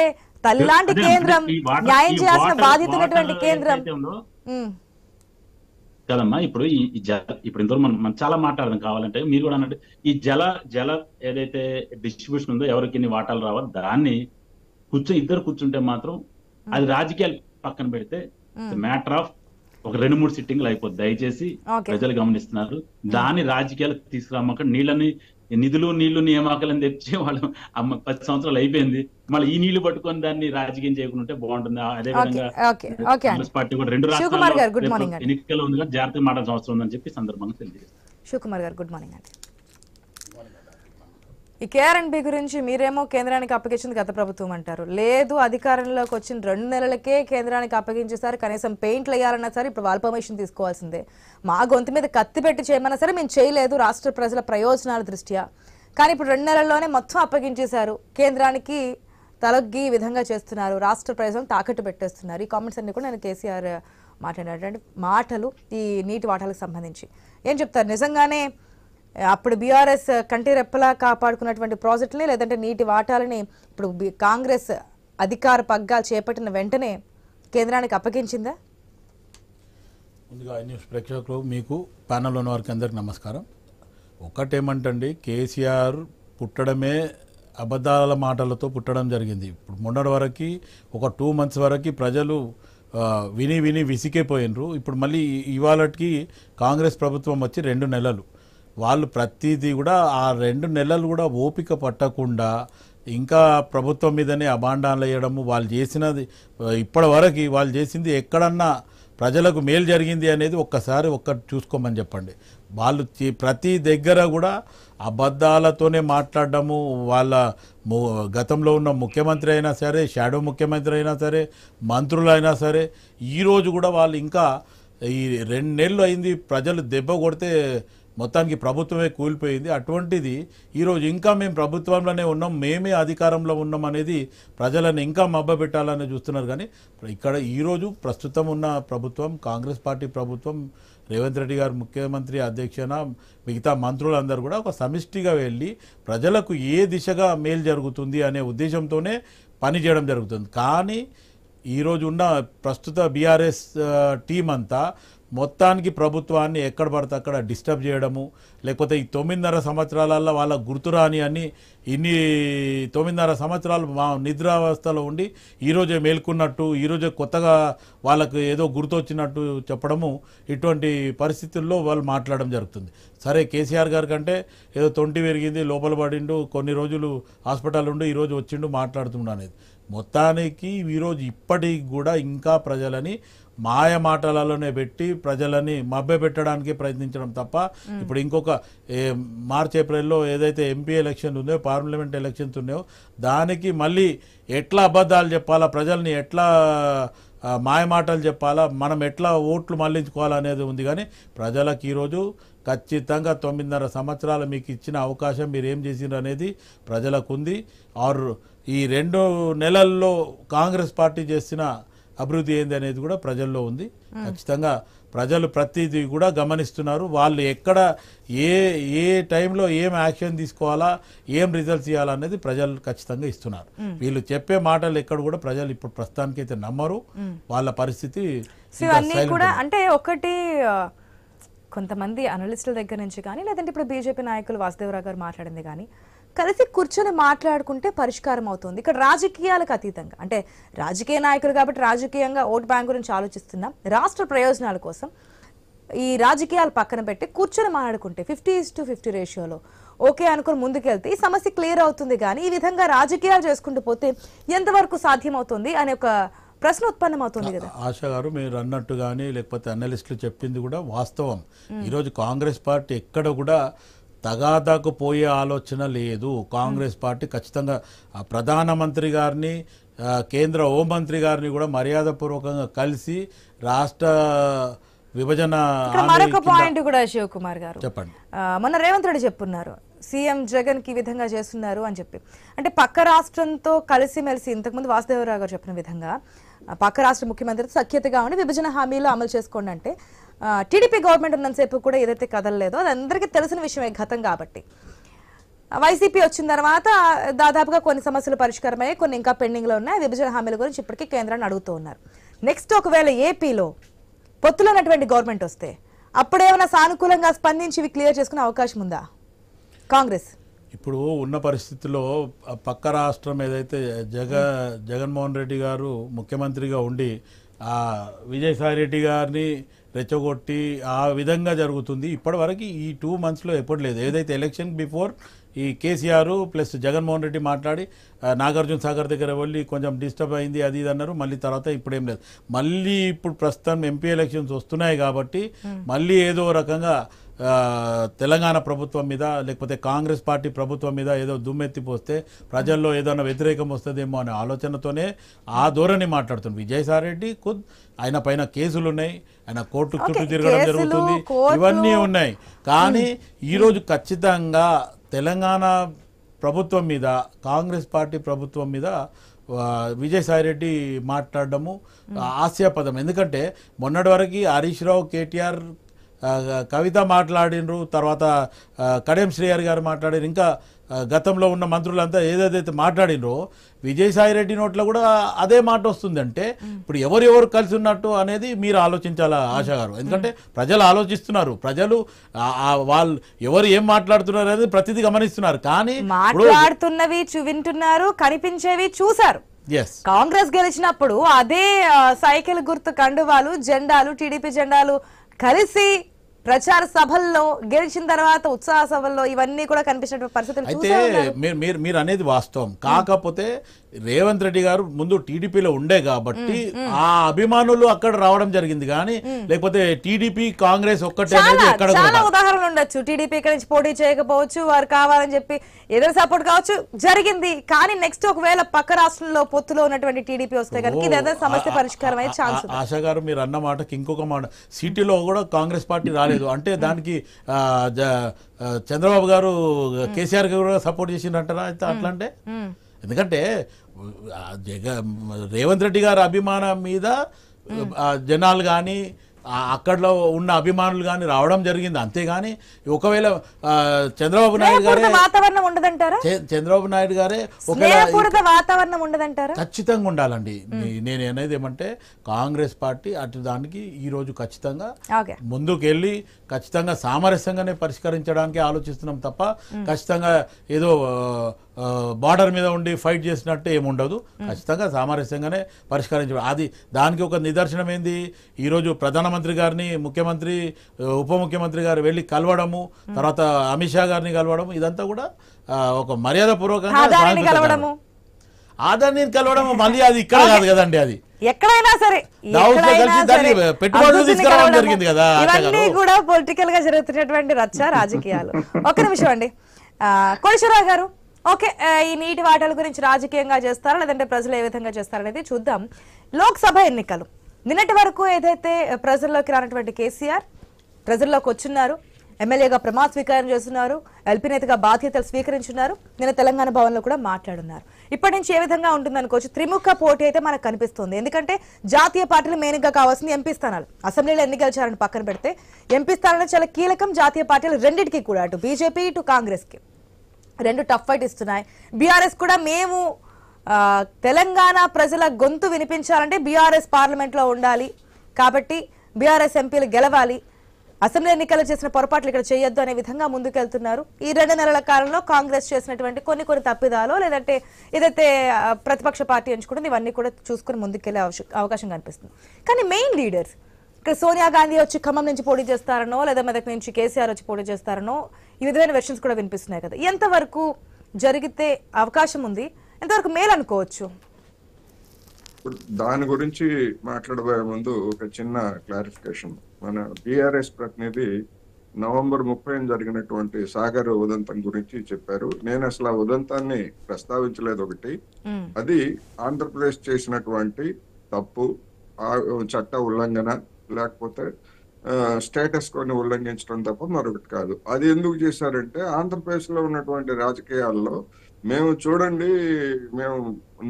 తల్లాంటి కేంద్రం, న్యాయం చేయాల్సిన బాధ్యత ఉన్నటువంటి కేంద్రం కదమ్మా. ఇప్పుడు ఇప్పుడు ఇంతవరకు మనం చాలా మాట్లాడదాం. కావాలంటే మీరు కూడా అన్నట్టు ఈ జల ఏదైతే డిస్ట్రిబ్యూషన్ ఉందో ఎవరికి ఎన్ని వాటాలు రావాలి దాన్ని ఇద్దరు కూర్చుంటే మాత్రం అది రాజకీయాలు పక్కన పెడితే మ్యాటర్ ఆఫ్ ఒక 2-3 సిట్టింగ్లు అయిపోద్ది. దయచేసి ప్రజలు గమనిస్తున్నారు. దాన్ని రాజకీయాలు తీసుకురామాక నిధులు నీళ్లు నియామకాలను తెచ్చి వాళ్ళు 10 సంవత్సరాలు అయిపోయింది, మళ్ళీ ఈ నీళ్లు పట్టుకొని దాన్ని రాజకీయం చేయకుంటే బాగుంటుంది. అదేవిధంగా కాంగ్రెస్ పార్టీ కూడా 2 రాష్ట్రాల్లో ఎన్నికలు ఉంది కదా, జాగ్రత్తగా మాట్లాడాల్సిన అవసరం ఉందని చెప్పి సందర్భంగా తెలియజేస్తాను. శివకుమార్ గారు గుడ్ మార్నింగ్ అండి. ఈ కేఆర్ఎండ్బి గురించి మీరేమో కేంద్రానికి అప్పగించింది గత ప్రభుత్వం అంటారు, లేదు అధికారంలోకి వచ్చిన 2 నెలలకే కేంద్రానికి అప్పగించేసారు, కనీసం పెయింట్లు వేయాలన్నా సరే ఇప్పుడు వాళ్ళ పర్మిషన్ తీసుకోవాల్సిందే, మా గొంతు మీద కత్తి పెట్టి చేయమన్నా సరే మేము చేయలేదు రాష్ట్ర ప్రజల ప్రయోజనాల దృష్ట్యా, కానీ ఇప్పుడు 2 నెలల్లోనే మొత్తం అప్పగించేశారు, కేంద్రానికి తలొగ్గి ఈ విధంగా చేస్తున్నారు, రాష్ట్ర ప్రయోజనం తాకట్టు పెట్టేస్తున్నారు. ఈ కామెంట్స్ అన్ని కూడా నేను కేసీఆర్ మాట్లాడినటువంటి మాటలు ఈ నీటి వాటాలకు సంబంధించి ఏం చెప్తారు? నిజంగానే అప్పుడు బీఆర్ఎస్ కంటి రెప్పలా కాపాడుకున్నటువంటి ప్రాజెక్టుని లేదంటే నీటి వాటాలని ఇప్పుడు కాంగ్రెస్ అధికార పగ్గాలు చేపట్టిన వెంటనే కేంద్రానికి అప్పగించిందా? ముందుగా న్యూస్ ప్రేక్షకులు మీకు ప్యానెల్లో ఉన్న వారికి అందరికీ నమస్కారం. ఒకటేమంటండి, కేసీఆర్ పుట్టడమే అబద్ధాల మాటలతో పుట్టడం జరిగింది. ఇప్పుడు మొన్నటి వరకు ఒక 2 months వరకు ప్రజలు విని విసిగిపోయినరు. ఇప్పుడు మళ్ళీ ఇవాళకి కాంగ్రెస్ ప్రభుత్వం వచ్చి 2 నెలలు, వాళ్ళు ప్రతిదీ కూడా ఆ 2 నెలలు కూడా ఓపిక పట్టకుండా ఇంకా ప్రభుత్వం మీదనే అబాండాలు వేయడము, వాళ్ళు చేసినది ఇప్పటి వరకు వాళ్ళు చేసింది ఎక్కడన్నా ప్రజలకు మేలు జరిగింది అనేది ఒక్కటి చూసుకోమని చెప్పండి. వాళ్ళు ప్రతి దగ్గర కూడా అబద్ధాలతోనే మాట్లాడడము. వాళ్ళ గతంలో ఉన్న ముఖ్యమంత్రి అయినా సరే, షాడో ముఖ్యమంత్రి అయినా సరే, మంత్రులైనా సరే, ఈరోజు కూడా వాళ్ళు ఇంకా ఈ 2 నెలలు అయింది ప్రజలు దెబ్బ కొడితే మొత్తానికి ప్రభుత్వమే కూలిపోయింది. అటువంటిది ఈరోజు ఇంకా మేము ప్రభుత్వంలోనే ఉన్నాం, మేమే అధికారంలో ఉన్నాం అనేది ప్రజలను ఇంకా మభ్యపెట్టాలని చూస్తున్నారు. కానీ ఇక్కడ ఈరోజు ప్రస్తుతం ఉన్న ప్రభుత్వం, కాంగ్రెస్ పార్టీ ప్రభుత్వం, రేవంత్ రెడ్డి గారు ముఖ్యమంత్రి అధ్యక్షన మిగతా మంత్రులందరూ కూడా ఒక సమిష్టిగా వెళ్ళి ప్రజలకు ఏ దిశగా మేలు జరుగుతుంది అనే ఉద్దేశంతోనే పనిచేయడం జరుగుతుంది. కానీ ఈరోజు ఉన్న ప్రస్తుత బీఆర్ఎస్ టీం అంతా మొత్తానికి ప్రభుత్వాన్ని ఎక్కడ పడితే అక్కడ డిస్టర్బ్ చేయడము, లేకపోతే ఈ 9.5 సంవత్సరాలలో వాళ్ళ గుర్తురాని అని ఇన్ని 9.5 సంవత్సరాలు మా నిద్రావస్థలో ఉండి ఈరోజే మేల్కున్నట్టు, ఈరోజే కొత్తగా వాళ్ళకు ఏదో గుర్తొచ్చినట్టు చెప్పడము, ఇటువంటి పరిస్థితుల్లో వాళ్ళు మాట్లాడడం జరుగుతుంది. సరే, కేసీఆర్ గారి కంటే ఏదో తొంటి పెరిగింది, లోపల పడిండు, కొన్ని రోజులు హాస్పిటల్ ఉండి ఈరోజు వచ్చిండు మాట్లాడుతుండు అనేది. మొత్తానికి ఈరోజు ఇప్పటికి కూడా ఇంకా ప్రజలని మాయ మాటలలోనే పెట్టి ప్రజలని మభ్యపెట్టడానికి ప్రయత్నించడం తప్ప ఇప్పుడు ఇంకొక మార్చ్ ఏప్రిల్లో ఏదైతే ఎంపీ ఎలక్షన్ ఉందో, పార్లమెంట్ ఎలక్షన్స్ ఉన్నాయో దానికి మళ్ళీ ఎట్లా అబద్ధాలు చెప్పాలా, ప్రజల్ని ఎట్లా మాయ మాటలు చెప్పాలా, మనం ఎట్లా ఓట్లు మళ్లించుకోవాలనేది ఉంది. కానీ ప్రజలకు ఈరోజు ఖచ్చితంగా 9.5 సంవత్సరాలు మీకు ఇచ్చిన అవకాశం మీరు ఏం చేసిండ్రు అనేది ప్రజలకు ఉంది. ఆర్ ఈ 2 నెలల్లో కాంగ్రెస్ పార్టీ చేసిన అభివృద్ధి ఏంది అనేది కూడా ప్రజల్లో ఉంది. ఖచ్చితంగా ప్రజలు ప్రతిదీ కూడా గమనిస్తున్నారు. వాళ్ళు ఎక్కడ ఏ టైంలో ఏం యాక్షన్ తీసుకోవాలా, ఏం రిజల్ట్స్ ఇవ్వాలనేది ప్రజలు ఖచ్చితంగా ఇస్తున్నారు. వీళ్ళు చెప్పే మాటలు ఎక్కడ కూడా ప్రజలు ఇప్పుడు ప్రస్తుతానికి అయితే నమ్మరు. వాళ్ళ పరిస్థితి ఇవన్నీ కూడా అంటే ఒకటి కొంతమంది అనలిస్టుల దగ్గర నుంచి కానీ, లేదంటే ఇప్పుడు బీజేపీ నాయకులు వాసుదేవరావు గారు మాట్లాడింది కానీ, కలిసి కూర్చొని మాట్లాడుకుంటే పరిష్కారం అవుతుంది. ఇక్కడ రాజకీయాలకు అతీతంగా, అంటే రాజకీయ నాయకులు కాబట్టి రాజకీయంగా ఓటు బ్యాంక్ గురించి ఆలోచిస్తున్నాం, రాష్ట్ర ప్రయోజనాల కోసం ఈ రాజకీయాలు పక్కన పెట్టి కూర్చొని మాట్లాడుకుంటే 50:50 రేషియోలో ఓకే అనుకుని ముందుకెళ్తే ఈ సమస్య క్లియర్ అవుతుంది. కానీ ఈ విధంగా రాజకీయాలు చేసుకుంటూ పోతే ఎంతవరకు సాధ్యమవుతుంది అనే ఒక ప్రశ్న ఉత్పన్నమవుతుంది కదా. ఆశా గారు, మీరు అన్నట్టు కానీ లేకపోతే అనలిస్టులు చెప్పింది కూడా వాస్తవం. ఈరోజు కాంగ్రెస్ పార్టీ ఎక్కడ కూడా తగాదాకు పోయే ఆలోచన లేదు. కాంగ్రెస్ పార్టీ ఖచ్చితంగా ప్రధానమంత్రి గారిని, కేంద్ర హోంమంత్రి గారిని కూడా మర్యాదపూర్వకంగా కలిసి రాష్ట్ర విభజన. మరొక పాయింట్ కూడా శివకుమార్ గారు చెప్పండి, మొన్న రేవంత్ రెడ్డి చెప్పున్నారు సీఎం జగన్ కి ఈ విధంగా చేస్తున్నారు అని చెప్పి. అంటే పక్క రాష్ట్రంతో కలిసిమెలిసి ఇంతకుముందు వాసుదేవరావు గారు చెప్పిన విధంగా పక్క రాష్ట్ర ముఖ్యమంత్రితో సఖ్యతగా ఉండి విభజన హామీలు అమలు చేసుకోండి అంటే టీడీపీ గవర్నమెంట్ ఉన్నంతసేపు కూడా ఏదైతే కదలలేదో అది అందరికీ తెలిసిన విషయమే గతం. కాబట్టి వైసీపీ వచ్చిన తర్వాత దాదాపుగా కొన్ని సమస్యలు పరిష్కారమయ్యాయి, కొన్ని ఇంకా పెండింగ్ లో ఉన్నాయి. విభజన హామీల గురించి ఇప్పటికీ కేంద్రాన్ని అడుగుతూ ఉన్నారు. నెక్స్ట్ ఒకవేళ ఏపీలో పొత్తులో ఉన్నటువంటి గవర్నమెంట్ వస్తే అప్పుడేమైనా సానుకూలంగా స్పందించి ఇవి క్లియర్ చేసుకునే అవకాశం ఉందా కాంగ్రెస్? ఇప్పుడు ఉన్న పరిస్థితుల్లో పక్క రాష్ట్రం ఏదైతే జగన్మోహన్ రెడ్డి గారు ముఖ్యమంత్రిగా ఉండి విజయసాయి రెడ్డి గారిని రెచ్చగొట్టి ఆ విధంగా జరుగుతుంది. ఇప్పటివరకు ఈ 2 monthsలో ఎప్పుడు లేదు. ఏదైతే ఎలక్షన్ బిఫోర్ ఈ కేసీఆర్ ప్లస్ జగన్మోహన్ రెడ్డి మాట్లాడి నాగార్జున సాగర్ దగ్గర వెళ్ళి కొంచెం డిస్టర్బ్ అయింది అది ఇది అన్నారు. మళ్ళీ తర్వాత ఇప్పుడేం లేదు. మళ్ళీ ఇప్పుడు ప్రస్తుతం ఎంపీ ఎలక్షన్స్ వస్తున్నాయి కాబట్టి మళ్ళీ ఏదో రకంగా తెలంగాణ ప్రభుత్వం మీద లేకపోతే కాంగ్రెస్ పార్టీ ప్రభుత్వం మీద ఏదో దుమ్మెత్తిపోస్తే ప్రజల్లో ఏదైనా వ్యతిరేకం వస్తుందేమో అనే ఆలోచనతోనే ఆ ధోరణి మాట్లాడుతుంది. విజయసాయి రెడ్డి ఆయన పైన కేసులు ఉన్నాయి, ఆయన కోర్టు చుట్టూ తిరగడం జరుగుతుంది, ఇవన్నీ ఉన్నాయి. కానీ ఈరోజు ఖచ్చితంగా తెలంగాణ ప్రభుత్వం మీద, కాంగ్రెస్ పార్టీ ప్రభుత్వం మీద విజయసాయి రెడ్డి మాట్లాడడము హాస్యాపదం. ఎందుకంటే మొన్నటి వరకు హరీష్ రావు, కేటీఆర్, కవిత మాట్లాడినరు, తర్వాత కడియం శ్రీహరి గారు మాట్లాడారు, ఇంకా గతంలో ఉన్న మంత్రులంతా ఏదైతే మాట్లాడినరో విజయసాయి రెడ్డి నోట్లో కూడా అదే మాట వస్తుందంటే ఇప్పుడు ఎవరెవరు కలిసి ఉన్నట్టు అనేది మీరు ఆలోచించాలా ఆశా గారు. ఎందుకంటే ప్రజలు ఆలోచిస్తున్నారు, ప్రజలు వాళ్ళు ఎవరు ఏం మాట్లాడుతున్నారు అనేది ప్రతిదీ గమనిస్తున్నారు. కానీ మాట్లాడుతున్నవి వింటున్నారు, కనిపించేవి చూశారు. కాంగ్రెస్ గెలిచినప్పుడు అదే సైకిల్ గుర్తు కండువాలు, జెండాలు, టీడీపీ జెండాలు కలిసి ప్రచార సభల్లో గెలిచిన తర్వాత ఉత్సాహ సభల్లో ఇవన్నీ కూడా కనిపించిన పరిస్థితులు అయితే మీరు అనేది వాస్తవం. కాకపోతే రేవంత్ రెడ్డి గారు ముందు టీడీపీలో ఉండే కాబట్టి ఆ అభిమానులు అక్కడ రావడం జరిగింది కానీ లేకపోతే టీడీపీ కాంగ్రెస్ ఒక్కటే అనేది ఎక్కడ చాలా ఉదాహరణలు ఉండొచ్చు. టీడీపీ ఇక్కడ నుంచి పోటీ చేయకపోవచ్చు, వారు కావాలని చెప్పి ఏదో సపోర్ట్ కావచ్చు, జరిగింది. కానీ నెక్స్ట్ ఒకవేళ పక్క రాష్ట్రంలో పొత్తులో ఉన్నటువంటి టీడీపీ వస్తే కనుక ఇదేదో సమస్య పరిష్కారం అయ్యే ఛాన్స్ ఉంది. ఆశా గారు మీరు అన్న మాటకి ఇంకొక మాట, సిటీలో కూడా కాంగ్రెస్ పార్టీ రాలేదు అంటే దానికి చంద్రబాబు గారు కేసీఆర్ గారు కూడా సపోర్ట్ చేసిందంటారా అట్లా అంటే? ఎందుకంటే రేవంత్ రెడ్డి గారి అభిమానం మీద జనాలు కానీ అక్కడలో ఉన్న అభిమానులు కానీ రావడం జరిగింది. అంతేగాని ఒకవేళ చంద్రబాబు నాయుడు గారే వాతావరణం ఉండదంటారా? చంద్రబాబు నాయుడు గారే వాతావరణం ఉండదంటారా? ఖచ్చితంగా ఉండాలండి. నేను అనేది ఏమంటే కాంగ్రెస్ పార్టీ అటు దానికి ఈ రోజు ఖచ్చితంగా ముందుకెళ్ళి ఖచ్చితంగా సామరస్యంగానే పరిష్కరించడానికి ఆలోచిస్తున్నాం తప్ప ఖచ్చితంగా ఏదో బార్డర్ మీద ఉండి ఫైట్ చేసినట్టు ఏముండదు. ఖచ్చితంగా సామరస్యంగానే పరిష్కరించడం. అది దానికి ఒక నిదర్శనం ఏంది, ఈరోజు ప్రధానమంత్రి గారిని ముఖ్యమంత్రి ఉప ముఖ్యమంత్రి గారు వెళ్ళి కలవడము, తర్వాత అమిత్ షా గారిని కలవడము, ఇదంతా కూడా ఒక మర్యాద పూర్వకంగా ఆదాన్ని కలవడం. మళ్ళీ అది ఇక్కడ కాదు కదండి, అది ఎక్కడైనా సరే పెట్టుబడులు తీసుకురావడం జరిగింది కదా. ఇవన్నీ కూడా పొలిటికల్ గా జరుగుతున్నటువంటి రచ్చ రాజకీయాలు. ఒక నిమిషం అండి కోటేశ్వరరావు గారు, ఓకే, ఈ నీటి వాటాల గురించి రాజకీయంగా చేస్తారా లేదంటే ప్రజలు ఏ విధంగా చేస్తారనేది చూద్దాం. లోక్సభ ఎన్నికలు నిన్నటి వరకు ఏదైతే ప్రజల్లోకి రానటువంటి కేసీఆర్ ప్రజల్లోకి వచ్చున్నారు, ఎమ్మెల్యేగా ప్రమాణ స్వీకారం చేస్తున్నారు, ఎల్పీ నేతగా బాధ్యతలు స్వీకరించున్నారు, నిన్న తెలంగాణ భవన్లో కూడా మాట్లాడున్నారు. ఇప్పటి నుంచి ఏ విధంగా ఉంటుందనుకోవచ్చు? త్రిముఖ పోటీ అయితే మనకు కనిపిస్తుంది. ఎందుకంటే జాతీయ పార్టీలు మెయిన్గా కావాల్సింది ఎంపీ స్థానాలు. అసెంబ్లీలో ఎన్ని గెలిచారని పక్కన పెడితే ఎంపీ స్థానాలు చాలా కీలకం. జాతీయ పార్టీలు రెండింటికి కూడా, అటు బీజేపీ ఇటు కాంగ్రెస్కి రెండు టఫ్ ఫైట్ ఇస్తున్నాయి. బీఆర్ఎస్ కూడా మేము తెలంగాణ ప్రజల గొంతు వినిపించాలంటే బీఆర్ఎస్ పార్లమెంట్లో ఉండాలి కాబట్టి బీఆర్ఎస్ ఎంపీలు గెలవాలి, అసెంబ్లీ ఎన్నికలు చేసిన పొరపాట్లు ఇక్కడ చేయొద్దు అనే విధంగా ముందుకెళ్తున్నారు. ఈ 2 నెలల కాలంలో కాంగ్రెస్ చేసినటువంటి కొన్ని తప్పిదాలు లేదంటే ఏదైతే ప్రతిపక్ష పార్టీ ఎంచుకుంటుంది ఇవన్నీ కూడా చూసుకుని ముందుకెళ్లే అవకాశం కనిపిస్తుంది. కానీ మెయిన్ లీడర్స్ ఇక్కడ సోనియా గాంధీ వచ్చి ఖమ్మం నుంచి పోటీ చేస్తారనో లేదా మెదక్ నుంచి కేసీఆర్ వచ్చి పోటీ చేస్తారనో ఈ విధమైన వెర్షన్స్ కూడా వినిపిస్తున్నాయి కదా. ఎంతవరకు జరిగితే అవకాశం ఉంది, ఎంతవరకు మేలు అనుకోవచ్చు? దాని గురించి మాట్లాడబోయే ముందు ఒక చిన్న క్లారిఫికేషన్. మన బీఆర్ఎస్ ప్రతినిధి నవంబర్ 30 జరిగినటువంటి సాగర్ ఉదంతం గురించి చెప్పారు. నేను అసలు ఆ ఉదంతాన్ని ప్రస్తావించలేదు. ఒకటి, అది ఆంధ్రప్రదేశ్ చేసినటువంటి తప్పు, చట్ట ఉల్లంఘన, లేకపోతే స్టేటస్ కొన్ని ఉల్లంఘించడం తప్ప మరొకటి కాదు. అది ఎందుకు చేశారంటే ఆంధ్రప్రదేశ్ లో ఉన్నటువంటి రాజకీయాల్లో మేము చూడండి మేము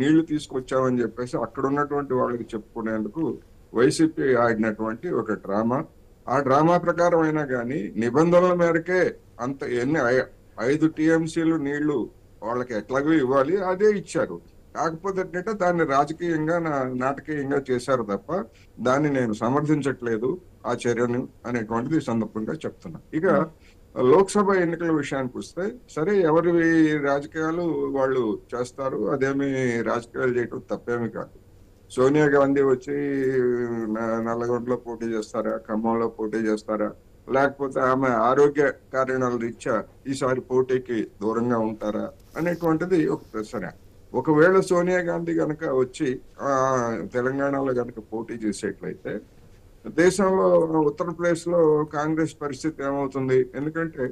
నీళ్లు తీసుకొచ్చామని చెప్పేసి అక్కడ ఉన్నటువంటి వాళ్ళకి చెప్పుకునేందుకు వైసీపీ ఆడినటువంటి ఒక డ్రామా. ఆ డ్రామా ప్రకారం అయినా కానీ నిబంధనల మేరకే అంత 5 టీఎంసీలు నీళ్లు వాళ్ళకి ఎట్లాగో ఇవ్వాలి, అదే ఇచ్చారు. కాకపోతే ఏంటంటే దాన్ని రాజకీయంగా నాటకీయంగా చేశారు తప్ప దాన్ని నేను సమర్థించట్లేదు ఆ చర్యను అనేటువంటిది ఈ సందర్భంగా చెప్తున్నా. ఇక లోక్సభ ఎన్నికల విషయానికి వస్తే సరే, ఎవరి రాజకీయాలు వాళ్ళు చేస్తారు, అదేమి రాజకీయాలు చేయటం తప్పేమీ కాదు. సోనియా గాంధీ వచ్చి నల్లగొండలో పోటీ చేస్తారా, ఖమ్మంలో పోటీ చేస్తారా, లేకపోతే ఆమె ఆరోగ్య కారణాల రీత్యా ఈసారి పోటీకి దూరంగా ఉంటారా అనేటువంటిది ఒక ప్రశ్న. ఒకవేళ సోనియా గాంధీ గనక వచ్చి తెలంగాణలో గనక పోటీ చేసేట్లయితే దేశంలో ఉత్తరప్రదేశ్ లో కాంగ్రెస్ పరిస్థితి ఏమవుతుంది? ఎందుకంటే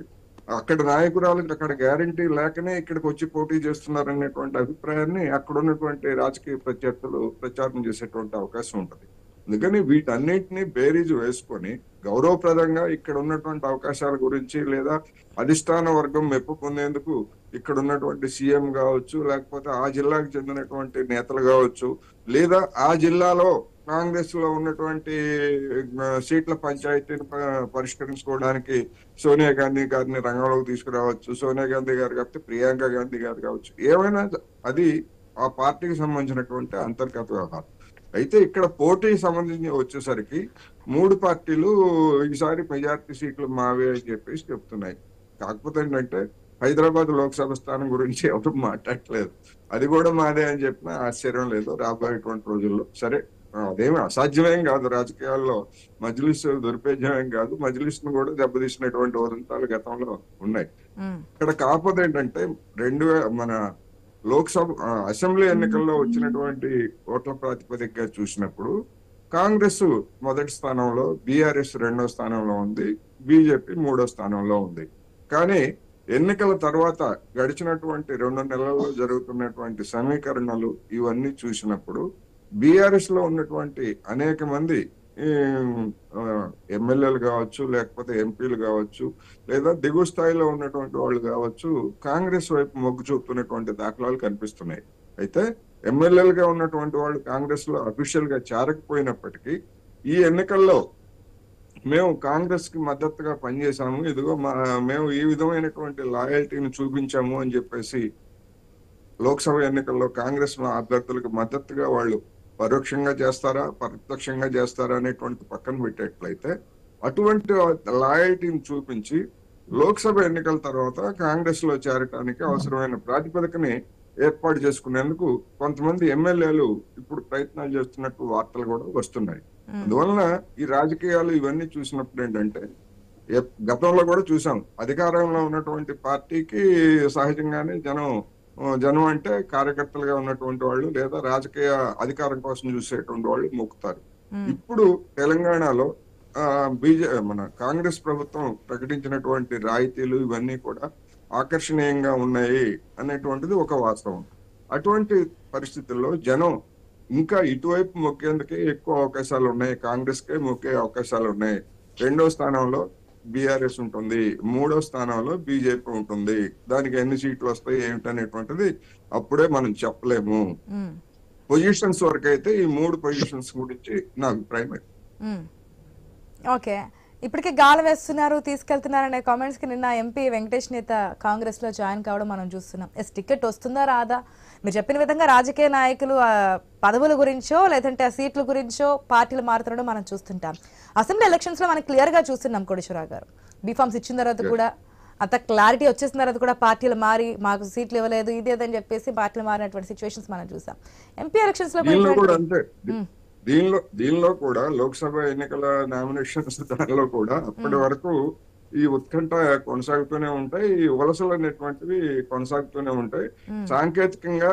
అక్కడ నాయకురాలకు అక్కడ గ్యారంటీ లేకనే ఇక్కడికి వచ్చి పోటీ చేస్తున్నారు అనేటువంటి అభిప్రాయాన్ని అక్కడ ఉన్నటువంటి రాజకీయ ప్రత్యర్థులు ప్రచారం చేసేటువంటి అవకాశం ఉంటుంది. అందుకని వీటన్నిటిని బేరీజు వేసుకొని గౌరవప్రదంగా ఇక్కడ ఉన్నటువంటి అవకాశాల గురించి లేదా అధిష్టాన వర్గం మెప్పు పొందేందుకు ఇక్కడ ఉన్నటువంటి సీఎం కావచ్చు, లేకపోతే ఆ జిల్లాకు చెందినటువంటి నేతలు కావచ్చు, లేదా ఆ జిల్లాలో కాంగ్రెస్ లో ఉన్నటువంటి సీట్ల పంచాయతీని పరిష్కరించుకోవడానికి సోనియా గాంధీ గారిని రంగంలోకి తీసుకురావచ్చు. సోనియా గాంధీ గారు కాకపోతే ప్రియాంక గాంధీ గారు కావచ్చు, ఏమైనా అది ఆ పార్టీకి సంబంధించినటువంటి అంతర్గత వ్యవహారం. అయితే ఇక్కడ పోటీ సంబంధించి వచ్చేసరికి 3 పార్టీలు ఈసారి మెజార్టీ సీట్లు మావే అని చెప్పేసి చెప్తున్నాయి. కాకపోతే ఏంటంటే హైదరాబాద్ లోక్సభ స్థానం గురించి ఎవరు మాట్లాడట్లేదు. అది కూడా మాదే అని చెప్పినా ఆశ్చర్యం లేదు రాబోయేటువంటి రోజుల్లో. సరే, అదేమి అసాధ్యమేం కాదు, రాజకీయాల్లో మజ్లిస్ దుర్పేజమేం కాదు, మజ్లిస్ ను కూడా దెబ్బతీసినటువంటి ఉదంతాలు గతంలో ఉన్నాయి. ఇక్కడ కాకపోతే ఏంటంటే మన అసెంబ్లీ ఎన్నికల్లో వచ్చినటువంటి ఓట్ల ప్రాతిపదికగా చూసినప్పుడు కాంగ్రెస్ మొదటి స్థానంలో, బీఆర్ఎస్ రెండో స్థానంలో ఉంది, బీజేపీ మూడో స్థానంలో ఉంది. కానీ ఎన్నికల తర్వాత గడిచినటువంటి 2 నెలల్లో జరుగుతున్నటువంటి సమీకరణలు ఇవన్నీ చూసినప్పుడు బీఆర్ఎస్ లో ఉన్నటువంటి అనేక మంది ఎమ్మెల్యేలు కావచ్చు, లేకపోతే ఎంపీలు కావచ్చు, లేదా దిగువ స్థాయిలో ఉన్నటువంటి వాళ్ళు కావచ్చు, కాంగ్రెస్ వైపు మొగ్గు చూపుతున్నటువంటి దాఖలాలు కనిపిస్తున్నాయి. అయితే ఎమ్మెల్యేలుగా ఉన్నటువంటి వాళ్ళు కాంగ్రెస్ లో అఫీషియల్ గా చేరకపోయినప్పటికీ ఈ ఎన్నికల్లో మేము కాంగ్రెస్ కి మద్దతుగా పనిచేశాము, ఇదిగో మేము ఈ విధమైనటువంటి లాయల్టీని చూపించాము అని చెప్పేసి లోక్సభ ఎన్నికల్లో కాంగ్రెస్ అభ్యర్థులకు మద్దతుగా వాళ్ళు పరోక్షంగా చేస్తారా, ప్రత్యక్షంగా చేస్తారా అనేటువంటి పక్కన పెట్టేట్లయితే అటువంటి లాయల్టీని చూపించి లోక్సభ ఎన్నికల తర్వాత కాంగ్రెస్ లో చేరటానికి అవసరమైన ప్రాతిపదికని ఏర్పాటు చేసుకునేందుకు కొంతమంది ఎమ్మెల్యేలు ఇప్పుడు ప్రయత్నాలు చేస్తున్నట్టు వార్తలు కూడా వస్తున్నాయి. అందువలన ఈ రాజకీయాలు ఇవన్నీ చూసినప్పుడు ఏంటంటే, గతంలో కూడా చూసాం, అధికారంలో ఉన్నటువంటి పార్టీకి సహజంగానే జనం అంటే కార్యకర్తలుగా ఉన్నటువంటి వాళ్ళు లేదా రాజకీయ అధికారం కోసం చూసేటువంటి వాళ్ళు మొక్కుతారు. ఇప్పుడు తెలంగాణలో మన కాంగ్రెస్ ప్రభుత్వం ప్రకటించినటువంటి రాయితీలు ఇవన్నీ కూడా ఆకర్షణీయంగా ఉన్నాయి అనేటువంటిది ఒక వాస్తవం. అటువంటి పరిస్థితుల్లో జనం ఇంకా ఇటువైపు మొక్కేందుకే ఎక్కువ అవకాశాలు ఉన్నాయి, కాంగ్రెస్ కే మొక్కే అవకాశాలు ఉన్నాయి. రెండో స్థానంలో బీఆర్ఎస్ ఉంటుంది, మూడో స్థానంలో బీజేపీ ఉంటుంది. దానికి ఎన్ని సీట్లు వస్తాయి ఏమిటనేటువంటిది అప్పుడే మనం చెప్పలేము. పొజిషన్స్ వరకు అయితే ఈ 3 పొజిషన్స్ గురించి నా అభిప్రాయం. ఓకే, ఇప్పటికే గాలి వేస్తున్నారు, తీసుకెళ్తున్నారనే కామెంట్స్ కి నిన్న ఎంపీ వెంకటేష్ నేత కాంగ్రెస్ లో జాయిన్ కావడం మనం చూస్తున్నాం. టికెట్ వస్తుందా రాదా? మీరు చెప్పిన విధంగా రాజకీయ నాయకులు పదవుల గురించో లేదంటే ఆ సీట్ల గురించో పార్టీలు మారుతుండడం మనం చూస్తుంటాం. అసెంబ్లీ ఎలక్షన్స్ లో మనం క్లియర్ గా చూస్తున్నాం. కోటేశ్వరరావు గారు బీఫామ్స్ ఇచ్చిన తర్వాత కూడా అంత క్లారిటీ వచ్చేసిన తర్వాత కూడా పార్టీలు మారి మాకు సీట్లు ఇవ్వలేదు ఇదేదని చెప్పేసి పార్టీలు మారినటువంటి సిచ్యువేషన్స్ మనం చూసాం. ఎంపీ ఎలక్షన్స్ లో దీనిలో కూడా లోక్సభ ఎన్నికల నామినేషన్స్ దానిలో కూడా అప్పటి వరకు ఈ ఉత్కంఠ కొనసాగుతూనే ఉంటాయి, ఈ వలసలు అనేటువంటివి కొనసాగుతూనే ఉంటాయి. సాంకేతికంగా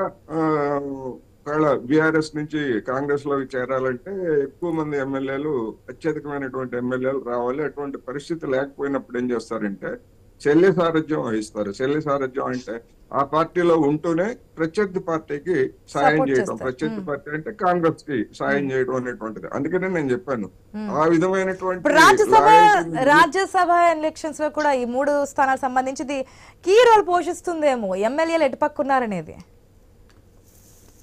ఒకవేళ బీఆర్ఎస్ నుంచి కాంగ్రెస్ లోకి చేరాలంటే ఎక్కువ మంది ఎమ్మెల్యేలు, అత్యధికమైనటువంటి ఎమ్మెల్యేలు రావాలి. అటువంటి పరిస్థితి లేకపోయినప్పుడు ఏం చేస్తారంటే శల్య సారథ్యం వహిస్తారు. శల్య సారథ్యం అంటే ఆ పార్టీలో ఉంటూనే ప్రత్యర్థి పార్టీకి సాయం చేయడం, ప్రత్యర్థి పార్టీ అంటే కాంగ్రెస్ కి సాయం చేయడం అనేటువంటిది. అందుకనే నేను చెప్పాను ఆ విధమైనటువంటి రాజ్యసభ ఎలక్షన్స్ లో కూడా ఈ 3 స్థానాలకు సంబంధించి కీ రోల్ పోషిస్తుందేమో ఎమ్మెల్యేలు ఎటుపక్కున్నారనేది.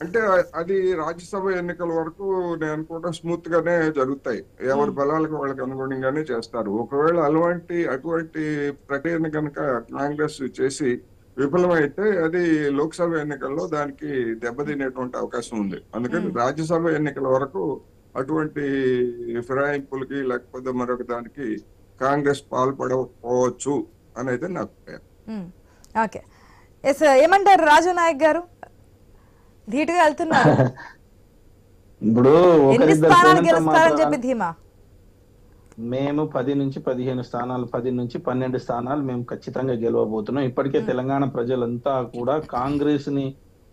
అంటే అది రాజ్యసభ ఎన్నికల వరకు నేను అనుకుంటా స్మూత్ గానే జరుగుతాయి, ఎవరి బలాలకు వాళ్ళకి అనుగుణంగానే చేస్తారు. ఒకవేళ అటువంటి ప్రక్రియను కనుక కాంగ్రెస్ చేసి విఫలమైతే అది లోక్సభ ఎన్నికల్లో దానికి దెబ్బతినేటువంటి అవకాశం ఉంది. అందుకని రాజ్యసభ ఎన్నికల వరకు అటువంటి ఫిరాయింపులకి లేకపోతే మరొక దానికి కాంగ్రెస్ పాల్పడకపోవచ్చు అనేది నా అభిప్రాయం. ఓకే, ఏమంటారు రాజు నాయక్ గారు? ధీటుగా వెళ్తున్నారు. ఇప్పుడు ఎన్ని స్థానాలు గెలుస్తారని చెప్పి ధీమా? మేము 10 నుంచి 15 స్థానాలు, 10 నుంచి 12 స్థానాలు మేము ఖచ్చితంగా గెలవబోతున్నాం. ఇప్పటికే తెలంగాణ ప్రజలంతా కూడా కాంగ్రెస్ ని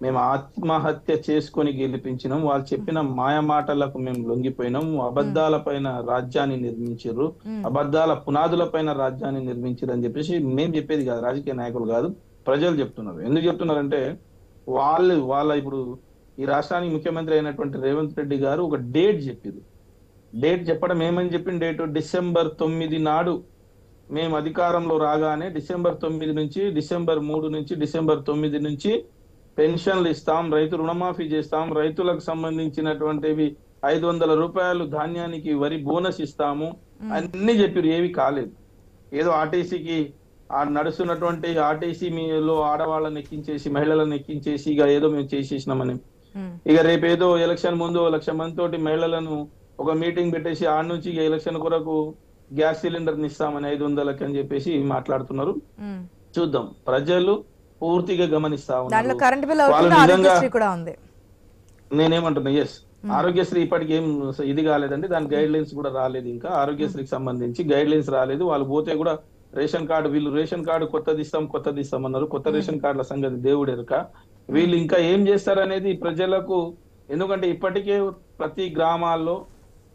మేము ఆత్మహత్య చేసుకొని గెలిపించినాం. వాళ్ళు చెప్పిన మాయ మాటలకు మేము లొంగిపోయినాం. అబద్ధాల పైన రాజ్యాన్ని నిర్మించారు, అబద్ధాల పునాదుల పైన రాజ్యాన్ని నిర్మించారు అని చెప్పేసి మేము చెప్పేది కాదు, రాజకీయ నాయకులు కాదు, ప్రజలు చెప్తున్నారు. ఎందుకు చెప్తున్నారంటే వాళ్ళ ఇప్పుడు ఈ రాష్ట్రానికి ముఖ్యమంత్రి అయినటువంటి రేవంత్ రెడ్డి గారు ఒక డేట్ చెప్పారు. డేట్ చెప్పడం ఏమని చెప్పిన డేట్ డిసెంబర్ 9 నాడు మేము అధికారంలో రాగానే డిసెంబర్ 9 నుంచి డిసెంబర్ 3 నుంచి డిసెంబర్ 9 నుంచి పెన్షన్లు ఇస్తాం, రైతు రుణమాఫీ చేస్తాం, రైతులకు సంబంధించినటువంటివి 500 రూపాయలు ధాన్యానికి వరి బోనస్ ఇస్తాము అన్ని చెప్పారు. ఏవి కాలేదు. ఏదో ఆర్టీసీకి నడుస్తున్నటువంటి ఆర్టీసీ మీలో ఆడవాళ్ళని ఎక్కించేసి మహిళలను ఎక్కించేసి ఇక ఏదో మేము చేసేసినామని, ఇక రేపు ఏదో ఎలక్షన్ ముందు 1,00,000 మంది తోటి మహిళలను ఒక మీటింగ్ పెట్టేసి ఆడ నుంచి ఎలక్షన్ కొరకు గ్యాస్ సిలిండర్ ఇస్తామని 500కి అని చెప్పేసి మాట్లాడుతున్నారు. చూద్దాం, ప్రజలు పూర్తిగా గమనిస్తా ఉన్నారు. నేనేమంటున్నా, ఎస్ ఆరోగ్యశ్రీ ఇప్పటికి ఏం ఇది కాలేదండి, దాని గైడ్ లైన్స్ కూడా రాలేదు. ఇంకా ఆరోగ్యశ్రీకి సంబంధించి గైడ్ లైన్స్ రాలేదు. వాళ్ళు పోతే కూడా రేషన్ కార్డు, వీళ్ళు రేషన్ కార్డు కొత్తది ఇస్తాం అన్నారు. కొత్త రేషన్ కార్డుల సంగతి దేవుడు ఎరుక. వీళ్ళు ఇంకా ఏం చేస్తారనేది ప్రజలకు, ఎందుకంటే ఇప్పటికే ప్రతి గ్రామాల్లో,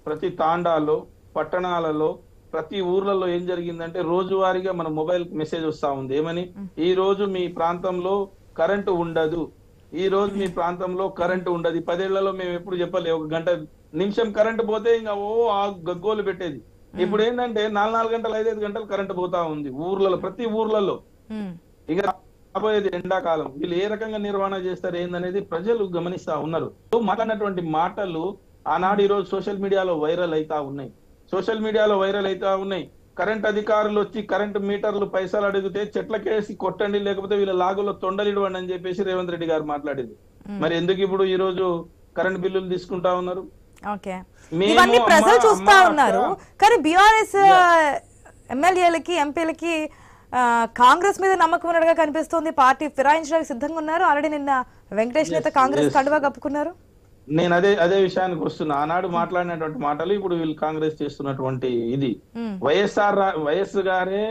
ప్రతి తాండాల్లో, పట్టణాలలో, ప్రతి ఊర్లలో ఏం జరిగిందంటే రోజువారీగా మన మొబైల్ మెసేజ్ వస్తా ఉంది. ఏమని? ఈ రోజు మీ ప్రాంతంలో కరెంటు ఉండదు, ఈ రోజు మీ ప్రాంతంలో కరెంటు ఉండదు. 10 ఏళ్లలో మేము ఎప్పుడు చెప్పలే, 1 గంట నిమిషం కరెంటు పోతే ఇంకా ఆ గగ్గోలు పెట్టేది. ఇప్పుడు ఏంటంటే 4 గంటలు 5 గంటలు కరెంటు పోతా ఉంది ఊర్లలో, ప్రతి ఊర్లలో. ఇక రాబోయేది ఎండాకాలం, వీళ్ళు ఏ రకంగా నిర్వహణ చేస్తారు ఏందనేది ప్రజలు గమనిస్తా ఉన్నారు. మాట్లాడినటువంటి మాటలు ఆనాడు ఈరోజు సోషల్ మీడియాలో వైరల్ అవుతా ఉన్నాయి. కరెంట్ అధికారులు వచ్చి కరెంట్ మీటర్లు పైసలు అడిగితే చెట్లకేసి కొట్టండి, లేకపోతే వీళ్ళ లాగులో తొండలిడవండి అని చెప్పేసి రేవంత్ రెడ్డి గారు మాట్లాడేది. మరి ఎందుకు ఇప్పుడు ఈ రోజు కరెంట్ బిల్లులు తీసుకుంటా ఉన్నారు? ఇవన్నీ ప్రజలు చూస్తా ఉన్నారు. కానీ బీఆర్ఎస్ ఎమ్మెల్యేలకి, ఎంపీలకి కాంగ్రెస్ మీద నమ్మకం ఉన్నట్టుగా కనిపిస్తోంది. పార్టీ ఫిరాయించడానికి సిద్ధంగా ఉన్నారు. ఆల్రెడీ నిన్న వెంకటేష్ నేత కాంగ్రెస్ కండువా కప్పుకున్నారు. నేను అదే విషయానికి వస్తున్నా. ఆనాడు మాట్లాడినటువంటి మాటలు ఇప్పుడు వీళ్ళు కాంగ్రెస్ చేస్తున్నటువంటి ఇది. వైఎస్ గారే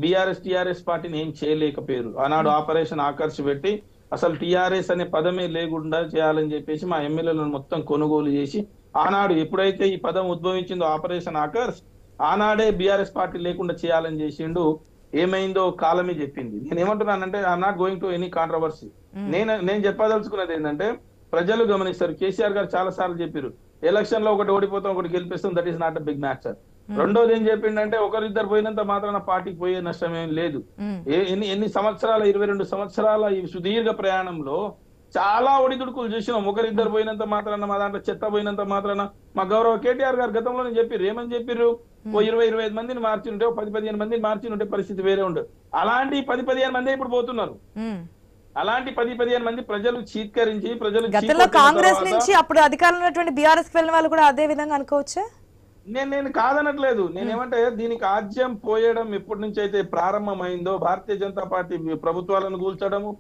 బీఆర్ఎస్ టీఆర్ఎస్ పార్టీని ఏం చేయలేకపోయారు. ఆనాడు ఆపరేషన్ ఆకర్ష్ పెట్టి అసలు టీఆర్ఎస్ అనే పదమే లేకుండా చేయాలని చెప్పేసి మా ఎమ్మెల్యేలను మొత్తం కొనుగోలు చేసి, ఆనాడు ఎప్పుడైతే ఈ పదం ఉద్భవించిందో ఆపరేషన్ ఆకర్ష్, ఆనాడే బీఆర్ఎస్ పార్టీ లేకుండా చేయాలని చేసిండు. ఏమైందో కాలమే చెప్పింది. నేను ఏమంటున్నానంటే I'm not going to any controversy. నేను చెప్పదలుచుకున్నది ఏంటంటే ప్రజలు గమనిస్తారు. కేసీఆర్ గారు చాలా సార్లు చెప్పారు, ఎలక్షన్ లో ఒకటి ఓడిపోతాం ఒకటి గెలిపిస్తాం, that is not a big match. రెండోది ఏం చెప్పిండంటే ఒకరిద్దరు పోయినంత మాత్రాన పార్టీకి పోయే నష్టం ఏం లేదు. ఎన్ని సంవత్సరాల 22 సంవత్సరాల ఈ సుదీర్ఘ ప్రయాణంలో చాలా ఒడిదుడుకులు చూసినాం. ఒకరిద్దరు పోయినంత మాత్రాన, మా దాంట్లో చెత్త పోయినంత మాత్రాన, మా గౌరవ కేటీఆర్ గారు గతంలోనే చెప్పారు. ఏమని చెప్పారు? 20-25 మందిని మార్చి ఉంటే, 10-15 మందిని మార్చి ఉంటే పరిస్థితి వేరే ఉండదు. అలాంటి 10-15 మంది ఇప్పుడు పోతున్నారు. అలాంటి 10-15 మంది ప్రజలు చీత్కరించి, ప్రజలు గతంలో కాంగ్రెస్ నుంచి అప్పుడు అధికారంలో ఉన్నటువంటి బీఆర్ఎస్ వెళ్ళిన వాళ్ళు కూడా అదే విధంగా అనుకోవచ్చా? నేను కాదనట్లేదు. నేనేమంటే దీనికి ఆజ్యం పోయడం ఎప్పటి నుంచి అయితే ప్రారంభమైందో, భారతీయ జనతా పార్టీ ప్రభుత్వాలను కూల్చడము,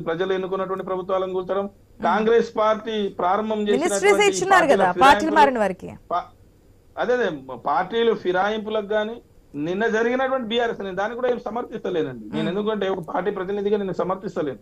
ప్రజలు ఎన్నుకున్నటువంటి ప్రభుత్వాలను కూల్చడం, కాంగ్రెస్ పార్టీ ప్రారంభం అదే పార్టీలు ఫిరాయింపులకు గాని, నిన్న జరిగినటువంటి బీఆర్ఎస్ దాన్ని కూడా ఏం సమర్థిస్తలేనండి నేను. ఎందుకంటే ఒక పార్టీ ప్రతినిధిగా నేను సమర్థిస్తలేను.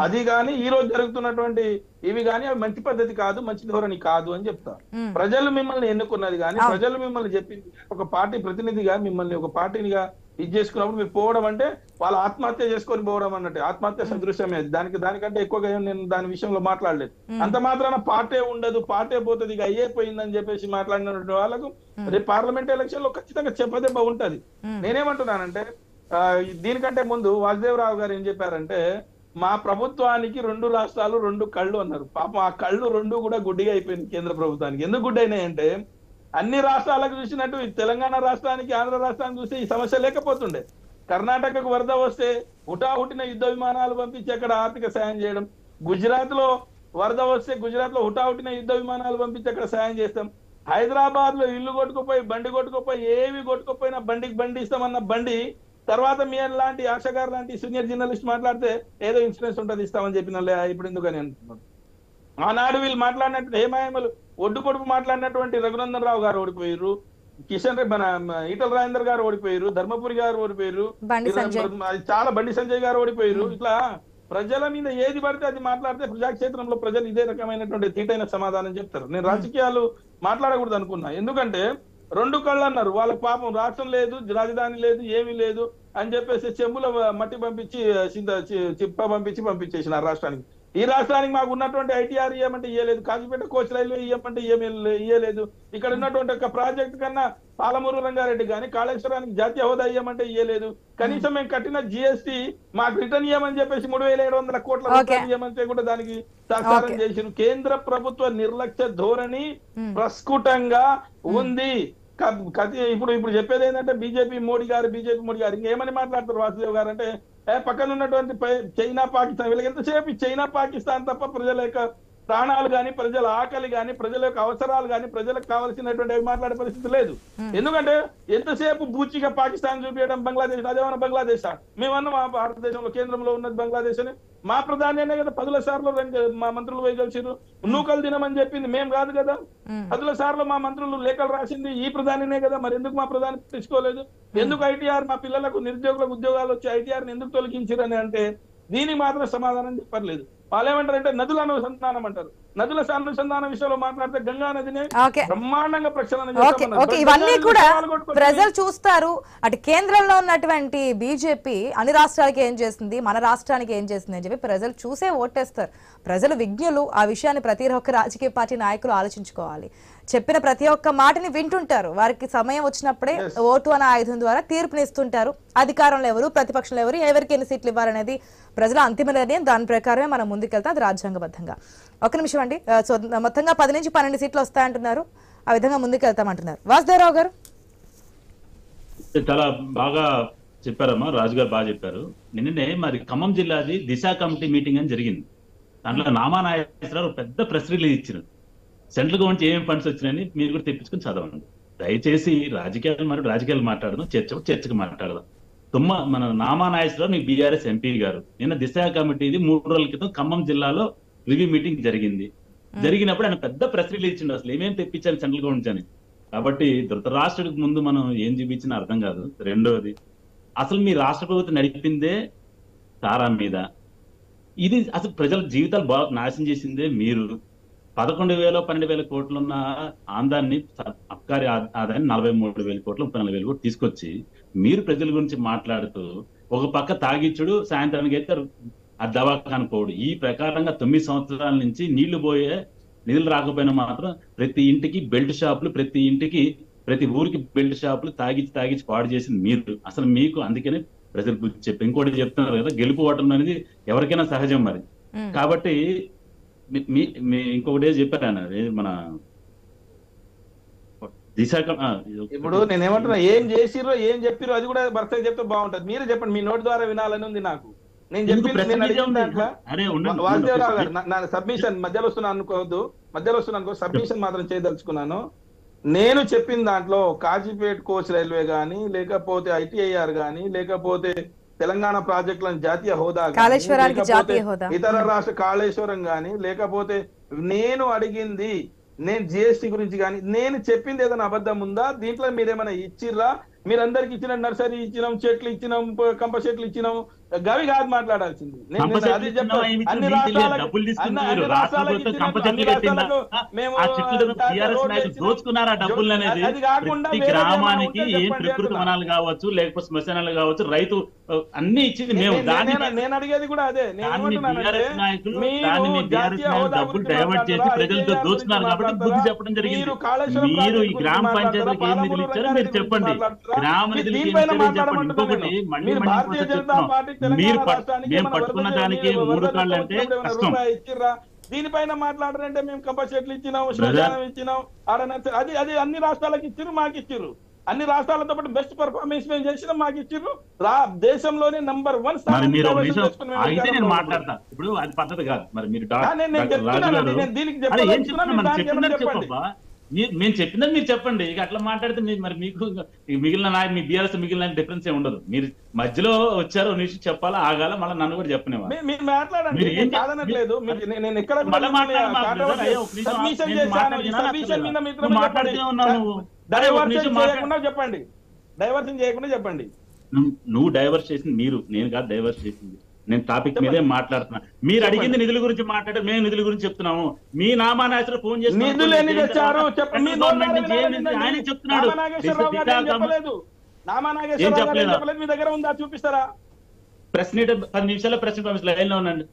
అది గాని ఈ రోజు జరుగుతున్నటువంటి ఇవి గాని అవి మంచి పద్ధతి కాదు, మంచి ధోరణి కాదు అని చెప్తా. ప్రజలు మిమ్మల్ని ఎన్నుకున్నది కానీ, ప్రజలు మిమ్మల్ని చెప్పింది, ఒక పార్టీ ప్రతినిధిగా మిమ్మల్ని ఒక పార్టీనిగా ఇది చేసుకున్నప్పుడు మీరు పోవడం అంటే వాళ్ళు ఆత్మహత్య చేసుకొని పోవడం అన్నట్టు. ఆత్మహత్య సదృశ్యమే. దానికంటే ఎక్కువగా నేను దాని విషయంలో మాట్లాడలేదు. అంత మాత్రాన పార్టీ ఉండదు, పార్టీ పోతుంది, ఇక అయ్యేపోయిందని చెప్పేసి మాట్లాడినటువంటి వాళ్ళకు రేపు పార్లమెంట్ ఎలక్షన్ లో ఖచ్చితంగా చెప్పదెబ్బ ఉంటది. నేనేమంటున్నానంటే దీనికంటే ముందు వాసుదేవరావు గారు ఏం చెప్పారంటే, మా ప్రభుత్వానికి 2 రాష్ట్రాలు 2 కళ్ళు అన్నారు. పాపం ఆ కళ్ళు 2 కూడా గుడ్డిగా అయిపోయింది కేంద్ర ప్రభుత్వానికి. ఎందుకు గుడ్డైనాయంటే, అన్ని రాష్ట్రాలకు చూసినట్టు తెలంగాణ రాష్ట్రానికి, ఆంధ్ర రాష్ట్రానికి చూస్తే ఈ సమస్య లేకపోతుండే. కర్ణాటకకు వరద వస్తే హుటాహుటిన యుద్ధ విమానాలు పంపించి అక్కడ ఆర్థిక సాయం చేయడం, గుజరాత్ లో వరద వస్తే గుజరాత్ లో హుటాహుటిన యుద్ధ విమానాలు పంపించి అక్కడ సాయం చేస్తాం, హైదరాబాద్ లో ఇల్లు కొట్టుకుపోయి, బండి కొట్టుకుపోయి, ఏవి కొట్టుకుపోయినా బండి ఇస్తామన్న బండి తర్వాత మీ లాంటి ఆశ గారు లాంటి సీనియర్ జర్నలిస్ట్ మాట్లాడితే ఏదో ఇన్సూరెన్స్ ఉంటుంది ఇస్తామని చెప్పిన ఇప్పుడు ఎందుకని అంటున్నారు. ఆనాడు వీళ్ళు మాట్లాడినట్టు హేమాయమలు ఒడ్డు పొడుపు మాట్లాడినటువంటి రఘునందన్ రావు గారు ఓడిపోయారు, కిషన్ రెడ్డి మన ఈటల రాజేందర్ గారు ఓడిపోయారు, ధర్మపురి గారు ఓడిపోయారు, చాలా బండి సంజయ్ గారు ఓడిపోయారు. ఇట్లా ప్రజల మీద ఏది పడితే అది మాట్లాడితే ప్రజాక్షేత్రంలో ప్రజలు ఇదే రకమైనటువంటి తీటైన సమాధానం చెప్తారు. నేను రాజకీయాలు మాట్లాడకూడదు అనుకున్నా. ఎందుకంటే 2 కళ్ళు అన్నారు. వాళ్ళకి పాపం రాష్ట్రం లేదు, రాజధాని లేదు, ఏమీ లేదు అని చెప్పేసి చెంబుల మట్టి పంపించి చిప్ప పంపించేసిన రాష్ట్రానికి. ఈ రాష్ట్రానికి మాకు ఉన్నటువంటి ఐటీఆర్ ఇవ్వమంటే ఇయ్యలేదు, కాజీపేట కోచ్ రైల్వే ఇవ్వమంటే ఇయ్యలేదు, ఇక్కడ ఉన్నటువంటి ఒక ప్రాజెక్ట్ కన్నా పాలమూరు రంగారెడ్డి కానీ కాళేశ్వరానికి జాతీయ హోదా ఇవ్వమంటే ఇయ్యలేదు. కనీసం మేము కట్టిన జిఎస్టీ మాకు రిటర్న్ ఇవ్వమని చెప్పేసి 3,700 కోట్ల రూపాయలు ఇవ్వమంటే కూడా దానికి సహకారం చేసిన కేంద్ర ప్రభుత్వ నిర్లక్ష్య ధోరణి ప్రస్ఫుటంగా ఉంది. ఇప్పుడు చెప్పేది ఏంటంటే బీజేపీ మోడీ గారు ఇంకేమని మాట్లాడతారు వాసుదేవ్ గారు అంటే, పక్కన ఉన్నటువంటి చైనా పాకిస్తాన్, వీళ్ళకి ఎంతసేపు చైనా పాకిస్తాన్ తప్ప ప్రజల యొక్క ప్రాణాలు కానీ, ప్రజల ఆకలి కానీ, ప్రజల యొక్క అవసరాలు కానీ, ప్రజలకు కావాల్సినటువంటి మాట్లాడే పరిస్థితి లేదు. ఎందుకంటే ఎంతసేపు బూచిగా పాకిస్తాన్ చూపించడం, బంగ్లాదేశ్ అదేమన్నా బంగ్లాదేశ్ మేమన్నా మా భారతదేశంలో కేంద్రంలో ఉన్నది బంగ్లాదేశ్ అని. మా ప్రధానినే కదా 10ల సార్లు మా మంత్రులు పోయి కలిసిరు. నూకలు తినమని చెప్పింది మేము కాదు కదా. 10ల సార్లు మా మంత్రులు లేఖలు రాసింది ఈ ప్రధానినే కదా. మరి ఎందుకు మా ప్రధాని తెచ్చుకోలేదు? ఎందుకు ఐటీఆర్ మా పిల్లలకు నిరుద్యోగులకు ఉద్యోగాలు వచ్చి ఐటీఆర్ ఎందుకు తొలగించారని అంటే దీనికి మాత్రం సమాధానం చెప్పలేదు. వాళ్ళు ఏమంటారంటే నదుల అనుసంధానం అంటారు. నదుల అనుసంధానం విషయంలో మాట్లాడితే గంగా నదిని బ్రహ్మాండంగా ప్రక్షాళన ఇవన్నీ కూడా ప్రజలు చూస్తారు. అటు కేంద్రంలో ఉన్నటువంటి బీజేపీ అన్ని రాష్ట్రాలకి ఏం చేస్తుంది, మన రాష్ట్రానికి ఏం చేస్తుంది అని చెప్పి ప్రజలు చూసే ఓటేస్తారు. ప్రజలు విజ్ఞులు. ఆ విషయాన్ని ప్రతి ఒక్క రాజకీయ పార్టీ నాయకులు ఆలోచించుకోవాలి. చెప్పిన ప్రతి ఒక్క మాటని వింటుంటారు. వారికి సమయం వచ్చినప్పుడే ఓటు అనే ఆయుధం ద్వారా తీర్పునిస్తుంటారు. అధికారంలో ఎవరు, ప్రతిపక్షంలో ఎవరు, ఎవరికి ఎన్ని సీట్లు ఇవ్వాలనేది ప్రజల అంతిమ నిర్ణయం. దాని ప్రకారమే మనం ముందుకెళ్తాం, అది రాజ్యాంగబద్ధంగా. ఒక నిమిషం అండి. సో మొత్తంగా 10 నుంచి 12 సీట్లు వస్తాయంటున్నారు. ఆ విధంగా ముందుకెళ్తామంటున్నారు. వాసుదేవరావు గారు చాలా బాగా చెప్పారమ్మా, రాజు గారు బాగా చెప్పారు. నిన్ననే మరి ఖమ్మం జిల్లాది దిశ కమిటీ మీటింగ్ అని జరిగింది. దాంట్లో నామానాయకరావు పెద్ద ప్రెస్ రిలీజ్ ఇచ్చారు. సెంట్రల్ గవర్నమెంట్ ఏమేమి ఫండ్స్ వచ్చినాయని మీరు కూడా తెప్పించుకుని చదవండి. దయచేసి రాజకీయాలు మాట్లాడదాం, చర్చకు మాట్లాడదాం. మన నామానాయకరావు మీ బీఆర్ఎస్ ఎంపీ గారు నిన్న దిశ కమిటీది 3 రోజుల క్రితం ఖమ్మం జిల్లాలో రివ్యూ మీటింగ్ జరిగినప్పుడు ఆయన పెద్ద ప్రెస్ రిలీజ్ ఇచ్చిండు. అసలు ఏమేమి తెప్పించాలి సెంట్రల్ గవర్నమెంట్ అని. కాబట్టి ధృతరాష్ట్రుడికి ముందు మనం ఏం చూపించినా అర్థం కాదు. రెండోది, అసలు మీ రాష్ట్ర ప్రభుత్వం నడిపిందే తారా మీద. ఇది అసలు ప్రజల జీవితాలు బాగా నాశనం చేసిందే మీరు. 11,000 12,000 కోట్లున్న ఆందాన్ని, అబ్కారీ ఆదాయాన్ని 43,000 కోట్లు 34,000 కోట్లు తీసుకొచ్చి మీరు ప్రజల గురించి మాట్లాడుతూ ఒక పక్క తాగిచ్చుడు, సాయంత్రానికి అయితే ఆ దవాఖాన పోడు. ఈ ప్రకారంగా 9 సంవత్సరాల నుంచి నిధులు రాకపోయినా మాత్రం ప్రతి ఇంటికి బెల్ట్ షాపులు, ప్రతి ఊరికి బెల్ట్ షాపులు తాగిచ్చి పాడు చేసింది మీరు. అసలు మీకు అందుకనే ప్రజలు చెప్పి ఇంకోటి చెప్తున్నారు కదా, గెలుపు ఓటమి అనేది ఎవరికైనా సహజం. మరి కాబట్టి ఇంకొకటి చెప్పారు ఆయన, మన దిశ. ఇప్పుడు నేనేమంటున్నా, ఏం చేసిరో ఏం చెప్పిరో అది కూడా భర్తకి చెప్తే బాగుంటది. మీరే చెప్పండి, మీ నోటి ద్వారా వినాలని ఉంది నాకు. నేను చెప్పింది దాంట్లో వాసుదేవరావు గారు నా సబ్మిషన్ మధ్యలో వస్తున్నా అనుకోవద్దు, సబ్మిషన్ మాత్రం చేయదలుచుకున్నాను. నేను చెప్పిన దాంట్లో కాజీపేట్ కోచ్ రైల్వే గానీ, లేకపోతే ఐటీఐఆర్ గానీ, లేకపోతే తెలంగాణ ప్రాజెక్టులను జాతీయ హోదా, ఇతర రాష్ట్ర కాళేశ్వరం గానీ, లేకపోతే నేను అడిగింది నేను జిఎస్టీ గురించి కానీ నేను చెప్పింది ఏదైనా అబద్ధం ఉందా? దీంట్లో మీరేమైనా ఇచ్చిర్రా? మీరందరికి ఇచ్చిన నర్సరీ ఇచ్చినాం, చెట్లు ఇచ్చినాం, కంప చెట్లు ఇచ్చినాం, గవి కాదు మాట్లాడాల్సింది. అది కాకుండా గ్రామానికి ఏం ప్రకృతి వనాలు కావచ్చు, లేకపోతే శ్మశానాలు కావచ్చు, రైతు అన్ని ఇచ్చింది మేము. నేను అడిగేది కూడా అదే. డబ్బులు డైవర్ట్ చేసి ప్రజలతో దోచుకున్నారు కాబట్టి బుద్ధి చెప్పడం జరిగింది. మీరు ఈ గ్రామ పంచాయతీలకు ఏం నిధులు ఇచ్చారో మీరు చెప్పండి. గ్రామ నిధులు చెప్పండి. ఇంకొకటి మళ్ళీ మీరు మేము పట్టుకున్న దానికి 3 కాళ్ళు అంటే కష్టం. దీనిపైన మాట్లాడారంటే మేము కంప చెట్లు ఇచ్చినాం, శ్మశానం ఇచ్చినాం, అది అది అన్ని రాష్ట్రాలకు ఇచ్చిర్రు, మాకు ఇచ్చిర్రు. అన్ని రాష్ట్రాలతో పాటు బెస్ట్ పర్ఫార్మెన్స్ మేము చేసినాం, మాకు ఇచ్చిర్రు. దేశంలోనే నంబర్ 1 స్థానం. నేను మాట్లాడతా ఇప్పుడు, అది పద్ధతి కాదు. మరి మీరు మేము చెప్పిందని మీరు చెప్పండి. ఇక అట్లా మాట్లాడితే మరి మీకు మిగిలిన మీ బీఆర్ఎస్ మిగిలిన డిఫరెన్స్ ఏ ఉండదు. మీరు మధ్యలో వచ్చారు, నిమిషం చెప్పాలా, ఆగాల, మళ్ళీ నన్ను కూడా చెప్పనేవారు. చెప్పండి, డైవర్షన్ చేయకుండా చెప్పండి. నువ్వు డైవర్స్ చేసింది మీరు, నేను కాదు డైవర్స్ చేసింది. నేను టాపిక్ మీదే మాట్లాడుతున్నా. మీరు అడిగింది నిధుల గురించి మాట్లాడారు, మేము నిధుల గురించి చెప్తున్నాము. మీ నామానాయకులు ఫోన్ చేసి ఆయన చెప్తున్నాడు. మీ దగ్గర ఉందా చూపిస్తారా? ప్రెస్ మీట్ 10 నిమిషాల్లో ప్రెస్ మీట్ పంపిస్తారు. లైన్ లో ఉండండి.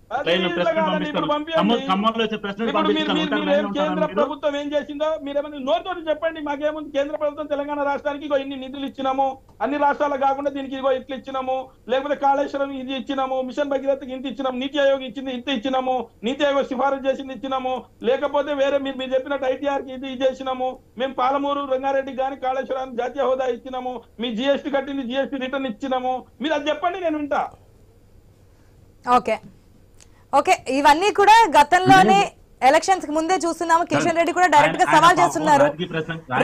కేంద్ర ప్రభుత్వం ఏం చేసిందో మీరేమైనా నోటితో చెప్పండి. మాకేముంది, కేంద్ర ప్రభుత్వం తెలంగాణ రాష్ట్రానికి ఇగో ఇన్ని నిధులు ఇచ్చినాము, అన్ని రాష్ట్రాలకు కాకుండా దీనికి ఇగో ఇట్లా ఇచ్చినాము, లేకపోతే కాళేశ్వరం ఇది ఇచ్చినాము, మిషన్ భగీరథకి ఇంత ఇచ్చినాము, నీతి ఆయోగ్ ఇచ్చింది ఇంత ఇచ్చినాము, నీతి ఆయోగ్ సిఫారసు చేసింది ఇచ్చినాము, లేకపోతే వేరే మీరు చెప్పినట్టు ఐటీఆర్ కి ఇది చేసినాము, మేము పాలమూరు రంగారెడ్డి గాని కాళేశ్వరానికి జాతీయ హోదా ఇచ్చినాము, మీ జిఎస్టీ కట్టింది జిఎస్టీ రిటర్న్ ఇచ్చినాము. మీరు అది చెప్పండి, నేను వింటా. ఓకే, ఇవన్నీ కూడా గతంలోనే ఎలక్షన్స్ కి ముందే చూస్తున్నాము కిషన్ రెడ్డి కూడా డైరెక్ట్ గా సవాల్ చేస్తున్నారు.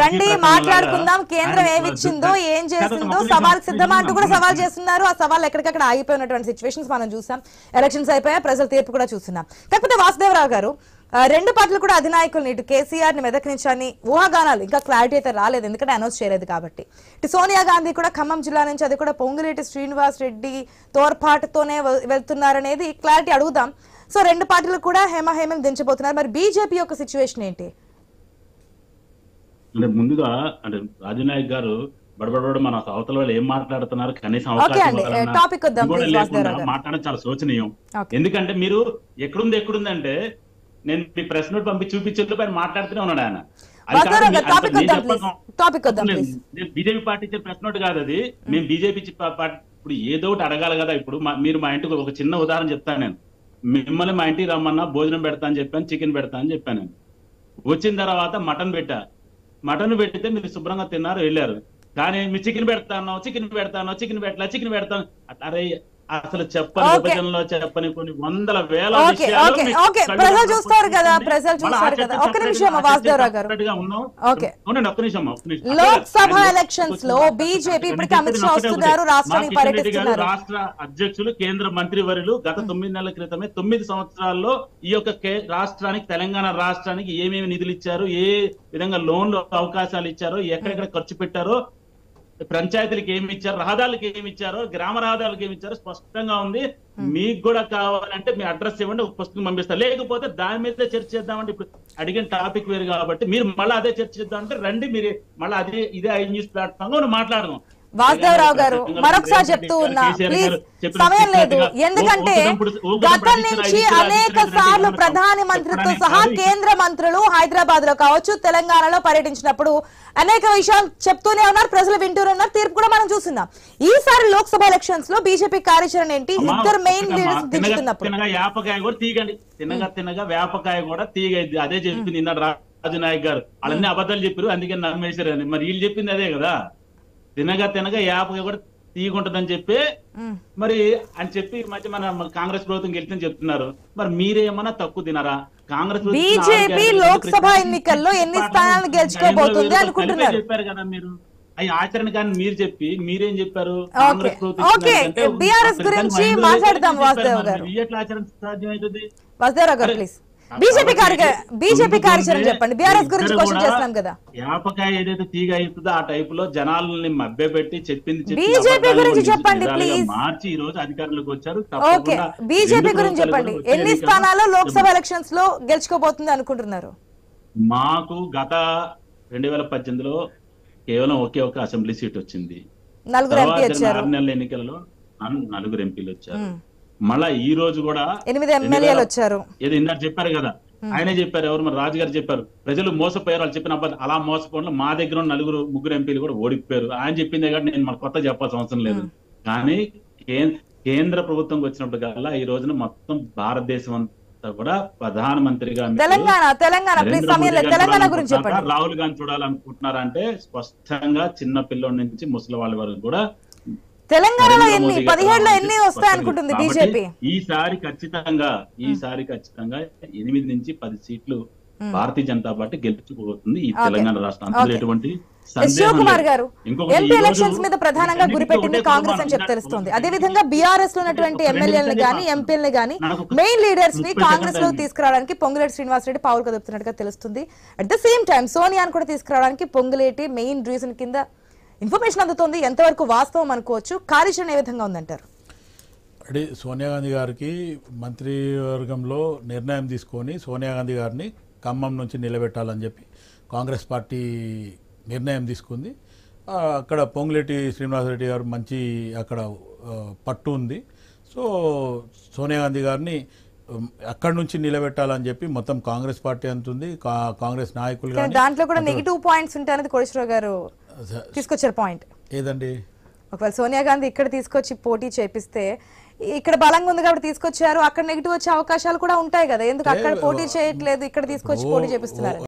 రండి మాట్లాడుకుందాం, కేంద్రం ఏమిచ్చిందో ఏం చేసిందో సవాల్ సిద్ధమా అంటూ కూడా సవాల్ చేస్తున్నారు. ఆ సవాల్ ఎక్కడికక్కడ ఆగిపోయినటువంటి సిచ్యువేషన్స్ మనం చూసాం. ఎలక్షన్స్ అయిపోయా, ప్రజల తీర్పు కూడా చూస్తున్నాం. కాకపోతే వాసుదేవరావు గారు, రెండు పార్టీలు కూడా అధినాయకులు ఇటు కేసీఆర్ ని మెదక్నించని ఊహాగానాలు, ఇంకా క్లారిటీ అయితే రాలేదు ఎందుకంటే అనౌన్స్ చేయలేదు కాబట్టి. ఇటు సోనియా గాంధీ కూడా ఖమ్మం జిల్లా నుంచి, అది కూడా పొంగులేటి శ్రీనివాస్ రెడ్డి తోడ్పాటుతోనే వెళ్తున్నారనేది క్లారిటీ అడుగుదాం. సో రెండు పార్టీలు కూడా హేమహేమం దించబోతున్నారు. మరి బీజేపీ యొక్క సిచ్యువేషన్ ఏంటి? అంటే ముందుగా అంటే రాజనాయక్ గారు బడబడ మన అవతల వాళ్ళు ఏం మాట్లాడుతున్నారు కనీసం మాట్లాడడం చాలా శోచనీయం. ఎందుకంటే మీరు ఎక్కడుందంటే నేను మీ ప్రెస్ నోట్ పంపి చూపించేట్లు పైన మాట్లాడుతూనే ఉన్నాడు ఆయన. బీజేపీ పార్టీ ఇచ్చే ప్రెస్ నోట్ కాదు అది. మేము బీజేపీ పార్టీ ఇప్పుడు ఏదో ఒకటి అడగాలి కదా. ఇప్పుడు మీరు మా ఇంటికి ఒక చిన్న ఉదాహరణ చెప్తాను. నేను మిమ్మల్ని మా ఇంటికి రమ్మన్నా భోజనం పెడతా అని చెప్పాను, చికెన్ పెడతా అని చెప్పాను. నేను వచ్చిన తర్వాత మటన్ పెడితే మీరు శుభ్రంగా తిన్నారు, వెళ్ళారు. కానీ మీరు చికెన్ పెడతాను చికెన్ పెడతాను అరే అసలు చెప్పని విభజనలో చెప్పని కొన్ని వందల వేల ప్రజలు చూస్తారు కదా. ఒక్క నిమిషం వాసుదేవరావు గారు, లోక్సభ ఎలక్షన్స్ లో బీజేపీ ఇప్పటికే అమిత్ షా వస్తున్నారు, రాష్ట్రానికి పర్యటిస్తున్నారు. రాష్ట్ర అధ్యక్షులు కేంద్ర మంత్రివర్యులు గత 9 నెలల క్రితమే 9 సంవత్సరాల్లో ఈ యొక్క రాష్ట్రానికి, తెలంగాణ రాష్ట్రానికి ఏమేమి నిధులు ఇచ్చారు, ఏ విధంగా లోన్లు అవకాశాలు ఇచ్చారో, ఎక్కడెక్కడ ఖర్చు పెట్టారో, పంచాయతీలకు ఏమి ఇచ్చారు, రహదారులకు ఏమి ఇచ్చారో, గ్రామ రహదారులకు ఏమి ఇచ్చారో స్పష్టంగా ఉంది. మీకు కూడా కావాలంటే మీ అడ్రస్ ఇవ్వండి, ఒక పుస్తకం పంపిస్తారు. లేకపోతే దాని మీద చర్చ చేద్దామంటే ఇప్పుడు అడిగిన టాపిక్ వేరు కాబట్టి మీరు మళ్ళీ అదే చర్చ చేద్దామంటే రండి, మీరు మళ్ళీ ఇదే ఐ న్యూస్ ప్లాట్ఫామ్ లో మాట్లాడదాం. వాసుదేవరావు గారు మరొకసారి చెప్తూ ఉన్నా, ప్లీజ్ సమయం లేదు. ఎందుకంటే గతం నుంచి అనేక సార్లు ప్రధాని మంత్రితో సహా కేంద్ర మంత్రులు హైదరాబాద్ లో కావచ్చు, తెలంగాణలో పర్యటించినప్పుడు అనేక విషయాలు చెప్తూనే ఉన్నారు, ప్రజలు వింటూనే ఉన్నారు, తీర్పు కూడా మనం చూస్తున్నాం. ఈసారి లోక్సభ ఎలక్షన్స్ లో బీజేపీ కార్యాచరణ ఏంటి? ఇద్దరు మెయిన్ లీడర్స్ దించుతున్నప్పుడు వేపకాయ కూడా తీగండి, తినగా వేపకాయ కూడా తీగైంది. అదే చెప్పింది నిన్న రాజనాయక్ గారు. వాళ్ళన్నీ అబద్ధాలు చెప్పారు, అందుకే నమ్మేశారు అని. మరి వీళ్ళు చెప్పింది అదే కదా, తినగా యాపగా కూడా తీయకుంటదని చెప్పి మరి అని చెప్పి మధ్య మన కాంగ్రెస్ ప్రభుత్వం గెలిచిందని చెప్తున్నారు. మరి మీరేమన్నా తక్కువ తినరా? కాంగ్రెస్ బీజేపీ లోక్సభ ఎన్నికల్లో ఎన్ని స్థానాలు గెలుచుకోబోతుంది అనుకుంటున్నారు? చెప్పారు కదా మీరు, అవి ఆచరణ కానీ మీరు చెప్పి మీరేం చెప్పారు? కాంగ్రెస్ ప్రభుత్వం బీఆర్ఎస్ గురించి మాట్లాడదాం. వాసుదేవ్ గారు, ఎట్లా ఆచరణ సాధ్యమవుతుంది? వాసుదేవ్ గారు ప్లీజ్ బీజేపీ కార్యాచరణ చెప్పండి. బీఆర్ఎస్ గురించి క్వశ్చన్ చేస్తున్నాం కదా. యాపకాయ ఏదైతే తీగ అవుతుందో ఆ టైప్ లో జనాలని మభ్యపెట్టి చెప్పింది బీజేపీ గురించి చెప్పండి ప్లీజ్. మార్చి ఈ రోజు అధికారంలోకి వచ్చారు. ఓకే, బీజేపీ గురించి చెప్పండి. ఎన్ని స్థానాల్లో లోక్సభ ఎలక్షన్స్ లో గెలుచుకోబోతుంది అనుకుంటున్నారు? మాకు గత 2018లో కేవలం ఒకే ఒక అసెంబ్లీ సీట్ వచ్చింది. 4 నెలల ఎన్నికలలో 4 ఎంపీలు వచ్చారు. మళ్ళా ఈ రోజు కూడా 8 ఎమ్మెల్యేలు వచ్చారు. ఏదో ఇందాక చెప్పారు కదా, ఆయనే చెప్పారు, ఎవరు మరి రాజుగారు చెప్పారు, ప్రజలు మోసపోయారు. వాళ్ళు చెప్పిన అబ్బాయి అలా మోసపోవడం మా దగ్గర ఉన్న 4 ఎంపీలు కూడా ఓడిపోయారు. ఆయన చెప్పిందే కాబట్టి నేను మన కొత్త చెప్పాల్సిన అవసరం లేదు. కానీ కేంద్ర ప్రభుత్వంకి వచ్చినప్పుడు కల్లా ఈ రోజున మొత్తం భారతదేశం అంతా కూడా ప్రధానమంత్రిగా రాహుల్ గాంధీ చూడాలనుకుంటున్నారంటే స్పష్టంగా చిన్న పిల్లల నుంచి ముసలి వాళ్ళ వరకు కూడా తెలంగాణలో 17లో ఎన్ని వస్తాయి అనుకుంటుంది బీజేపీ? ఈసారి ఖచ్చితంగా 8 నుంచి 10 సీట్లు భారతీయ జనతా పార్టీ గెలుచుకోబోతుంది ఈ తెలంగాణ రాష్ట్రానికి. ఎటువంటి శివకుమార్ గారు, ఎంపీ ఎలక్షన్స్ మీద ప్రధానంగా గురిపెట్టింది కాంగ్రెస్ అని చెప్పి తెలుస్తుంది. అదే విధంగా బీఆర్ఎస్ లో ఉన్నటువంటి ఎమ్మెల్యేలను గానీ ఎంపీలను గానీ మెయిన్ లీడర్స్ ని కాంగ్రెస్ లో తీసుకురావడానికి పొంగులేటి శ్రీనివాస్ రెడ్డి పావులు కదుపుతున్నట్టుగా తెలుస్తుంది. అట్ ద సేమ్ టైం సోనియాను కూడా తీసుకురావడానికి పొంగులేటి మెయిన్ రీజన్ కింద ఇన్ఫర్మేషన్ అందుతోంది. ఎంతవరకు వాస్తవం అనుకోవచ్చు? కార్యాచరణ ఏ విధంగా ఉందంటారు? అంటే సోనియా గాంధీ గారికి మంత్రివర్గంలో నిర్ణయం తీసుకొని సోనియా గాంధీ గారిని ఖమ్మం నుంచి నిలబెట్టాలని చెప్పి కాంగ్రెస్ పార్టీ నిర్ణయం తీసుకుంది. అక్కడ పొంగులేటి శ్రీనివాసరెడ్డి గారు మంచి అక్కడ పట్టు ఉంది. సో సోనియా గాంధీ గారిని అక్కడి నుంచి నిలబెట్టాలని చెప్పి మొత్తం కాంగ్రెస్ పార్టీ అంటుంది. కాంగ్రెస్ నాయకులు దాంట్లో కూడా నెగిటివ్ పాయింట్స్ ఉంటాయనేది కోటేశ్వరరావు గారు తీసుకొచ్చారు పాయింట్. ఏదండి? ఒకవేళ సోనియా గాంధీ ఇక్కడ తీసుకొచ్చి పోటీ చేపిస్తే ఇక్కడ బలంగా ఉంది కాబట్టి తీసుకొచ్చారు, అక్కడ నెగిటివ్ వచ్చే అవకాశాలు కూడా ఉంటాయి కదా, ఎందుకు అక్కడ పోటీ చేయట్లేదు, ఇక్కడ తీసుకొచ్చి పోటీ చేపిస్తున్నారు?